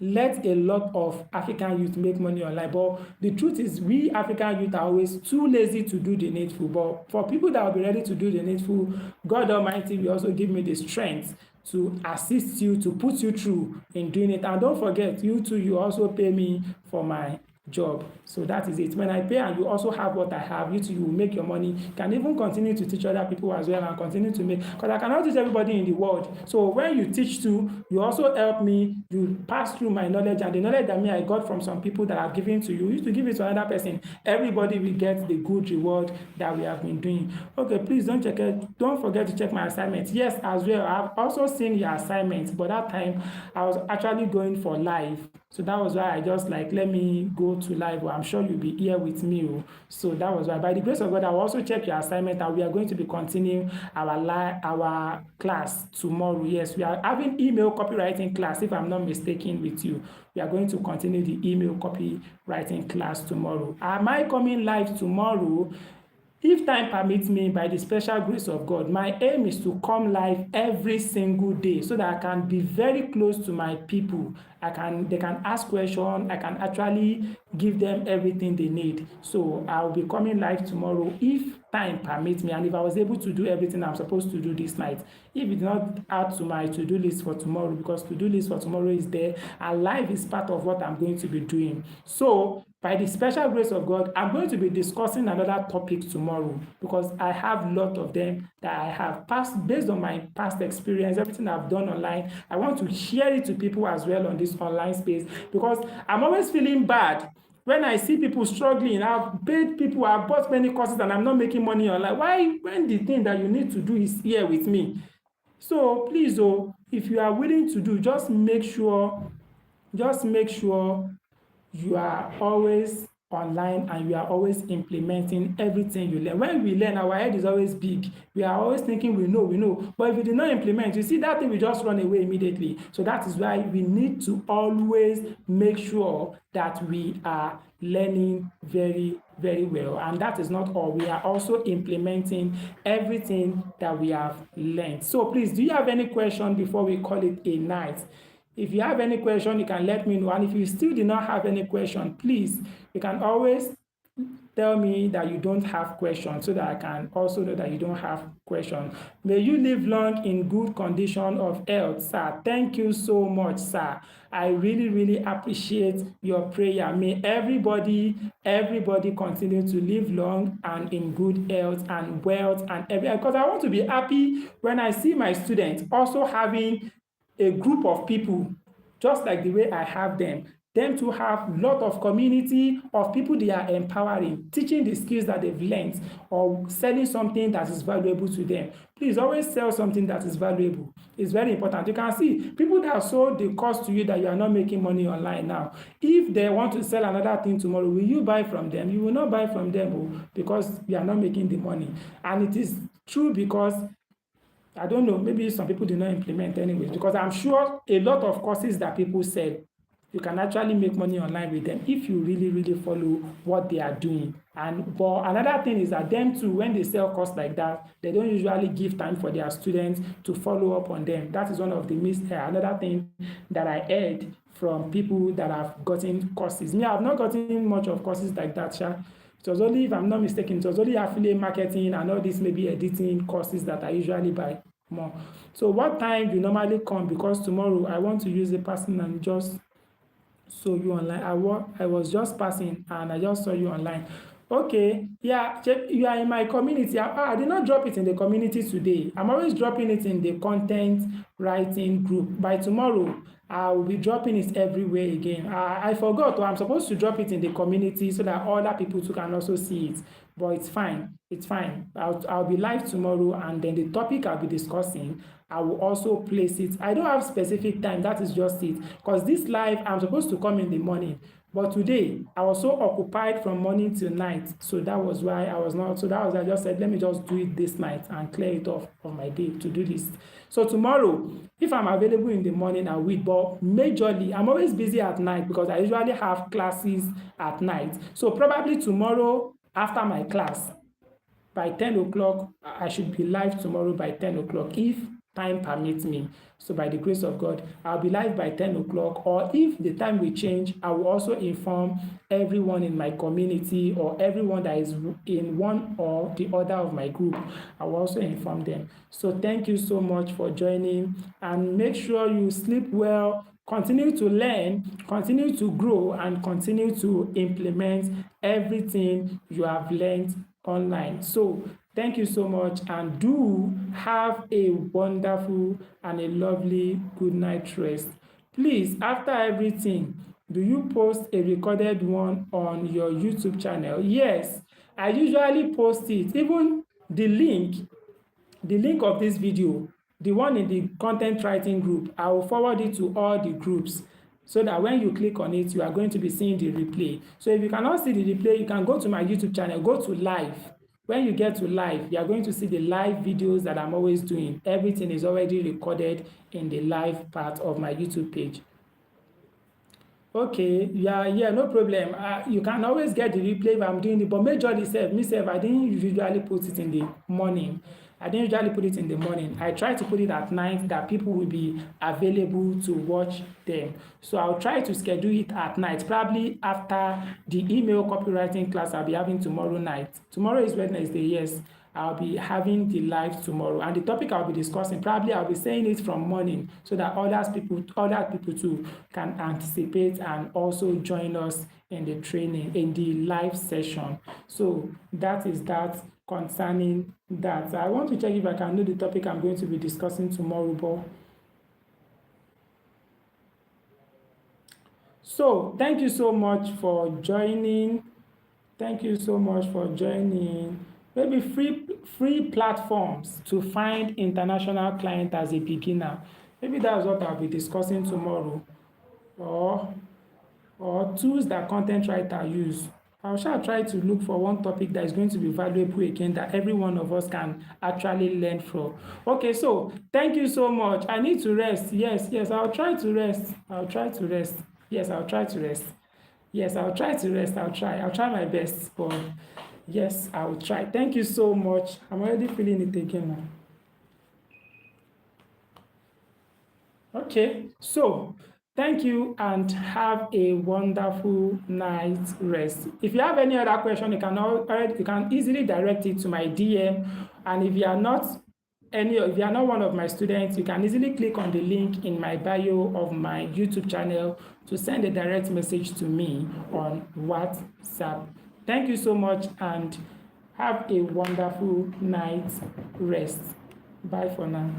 Let a lot of African youth make money online. But the truth is, we African youth are always too lazy to do the needful. But for people that will be ready to do the needful, God Almighty will also give me the strength to assist you, to put you through in doing it. And don't forget, you too, you also pay me for my job. So that is it. When I pay and you also have what I have, you too, you will make your money. You can even continue to teach other people as well and continue to make, because I cannot teach everybody in the world. So when you teach too, you also help me, you pass through my knowledge, and the knowledge that I got from some people that have given to you, you to give it to another person. Everybody will get the good reward that we have been doing. Okay, please don't forget to check my assignments. Yes, as well, I've also seen your assignments, but that time I was actually going for live. So that was why I just like, let me go to live. I'm sure you'll be here with me. So that was why. By the grace of God, I will also check your assignment, and we are going to be continuing our class tomorrow. Yes, we are having email copywriting class, if I'm not mistaken with you. We are going to continue the email copywriting class tomorrow. Am I coming live tomorrow? If time permits me, by the special grace of God, my aim is to come live every single day so that I can be very close to my people. They can ask questions. I can actually give them everything they need. So I'll be coming live tomorrow if time permits me, and if I was able to do everything I'm supposed to do this night. If it's not add to my to-do list for tomorrow, because to-do list for tomorrow is there, and live is part of what I'm going to be doing. So by the special grace of God, I'm going to be discussing another topic tomorrow, because I have a lot of them that I have passed based on my past experience, everything I've done online. I want to share it to people as well on this online space, because I'm always feeling bad when I see people struggling. I've paid people, I've bought many courses, and I'm not making money online. Why, when the thing that you need to do is here with me? So please, if you are willing to do, just make sure you are always online and you are always implementing everything you learn. When we learn, our head is always big. We are always thinking we know. But if you did not implement, you see that thing will just run away immediately. So that is why we need to always make sure that we are learning very, very well. And that is not all. We are also implementing everything that we have learned. So please, do you have any question before we call it a night? If you have any question, you can let me know. And if you still do not have any question, please, you can always tell me that you don't have questions so that I can also know that you don't have questions. May you live long in good condition of health, sir. Thank you so much, sir. I really, really appreciate your prayer. May everybody continue to live long and in good health and wealth and everything. Because I want to be happy when I see my students also having a group of people just like the way I have them to have a lot of community of people they are empowering, teaching the skills that they've learned, or selling something that is valuable to them. Please always sell something that is valuable. It's very important. You can see people that have sold the course to you that you are not making money online now. If they want to sell another thing tomorrow, will you buy from them? You will not buy from them because you are not making the money. And it is true, because I don't know, maybe some people do not implement anyways, because I'm sure a lot of courses that people sell, you can actually make money online with them if you really really follow what they are doing. And but another thing is that them too, when they sell course like that, they don't usually give time for their students to follow up on them. That is one of the another thing that I heard from people that have gotten courses. Me, I have not gotten much of courses like that, sha. It was only, if I'm not mistaken, it was only affiliate marketing and all these maybe editing courses that I usually buy more. So what time you normally come? Because tomorrow I want to use a person and just saw you online. I was just passing and I just saw you online. Okay, yeah, you are in my community. I did not drop it in the community today. I'm always dropping it in the content writing group. By tomorrow, I will be dropping it everywhere again. I forgot, I'm supposed to drop it in the community so that other people too can also see it. But it's fine. It's fine. I'll be live tomorrow, and then the topic I'll be discussing, I will also place it. I don't have specific time. That is just it. Because this live, I'm supposed to come in the morning. But today, I was so occupied from morning till night. So that was why I was not. So that was, I just said, let me just do it this night and clear it off of my day to do this. So tomorrow, if I'm available in the morning, I will. But majorly, I'm always busy at night because I usually have classes at night. So probably tomorrow after my class, by 10 o'clock, I should be live tomorrow by 10 o'clock if time permits me. So by the grace of God, I'll be live by 10 o'clock, or if the time will change, I will also inform everyone in my community or everyone that is in one or the other of my group. I will also inform them. So thank you so much for joining, and make sure you sleep well, continue to learn, continue to grow, and continue to implement everything you have learned online. So thank you so much, and do have a wonderful and a lovely good night rest. Please, after everything, do you post a recorded one on your YouTube channel? Yes, I usually post it. Even the link of this video, the one in the content writing group, I will forward it to all the groups so that when you click on it, you are going to be seeing the replay. So if you cannot see the replay, you can go to my YouTube channel, go to live. When you get to live, you are going to see the live videos that I'm always doing. Everything is already recorded in the live part of my YouTube page. Okay, yeah, no problem. You can always get the replay if I'm doing it, but majorly sef, I didn't usually put it in the morning. I didn't usually put it in the morning. I try to put it at night that people will be available to watch them. So I'll try to schedule it at night, probably after the email copywriting class I'll be having tomorrow night. Tomorrow is Wednesday, yes. I'll be having the live tomorrow, and the topic I'll be discussing, probably I'll be saying it from morning so that other people too can anticipate and also join us in the training, in the live session. So that is that concerning that. I want to check if I can know the topic I'm going to be discussing tomorrow, but so thank you so much for joining. Thank you so much for joining. Maybe free platforms to find international client as a beginner. Maybe that's what I'll be discussing tomorrow. Or tools that content writer use. I shall try to look for one topic that is going to be valuable again that every one of us can actually learn from. Okay, so thank you so much. I need to rest. Yes, I'll try to rest. I'll try to rest. Yes, I'll try to rest. Yes, I'll try to rest. I'll try my best. But yes, I will try. Thank you so much. I'm already feeling it again now. Okay, so thank you and have a wonderful night rest. If you have any other question, you can easily direct it to my DM. And if you are not one of my students, you can easily click on the link in my bio of my YouTube channel to send a direct message to me on WhatsApp. Thank you so much and have a wonderful night rest. Bye for now.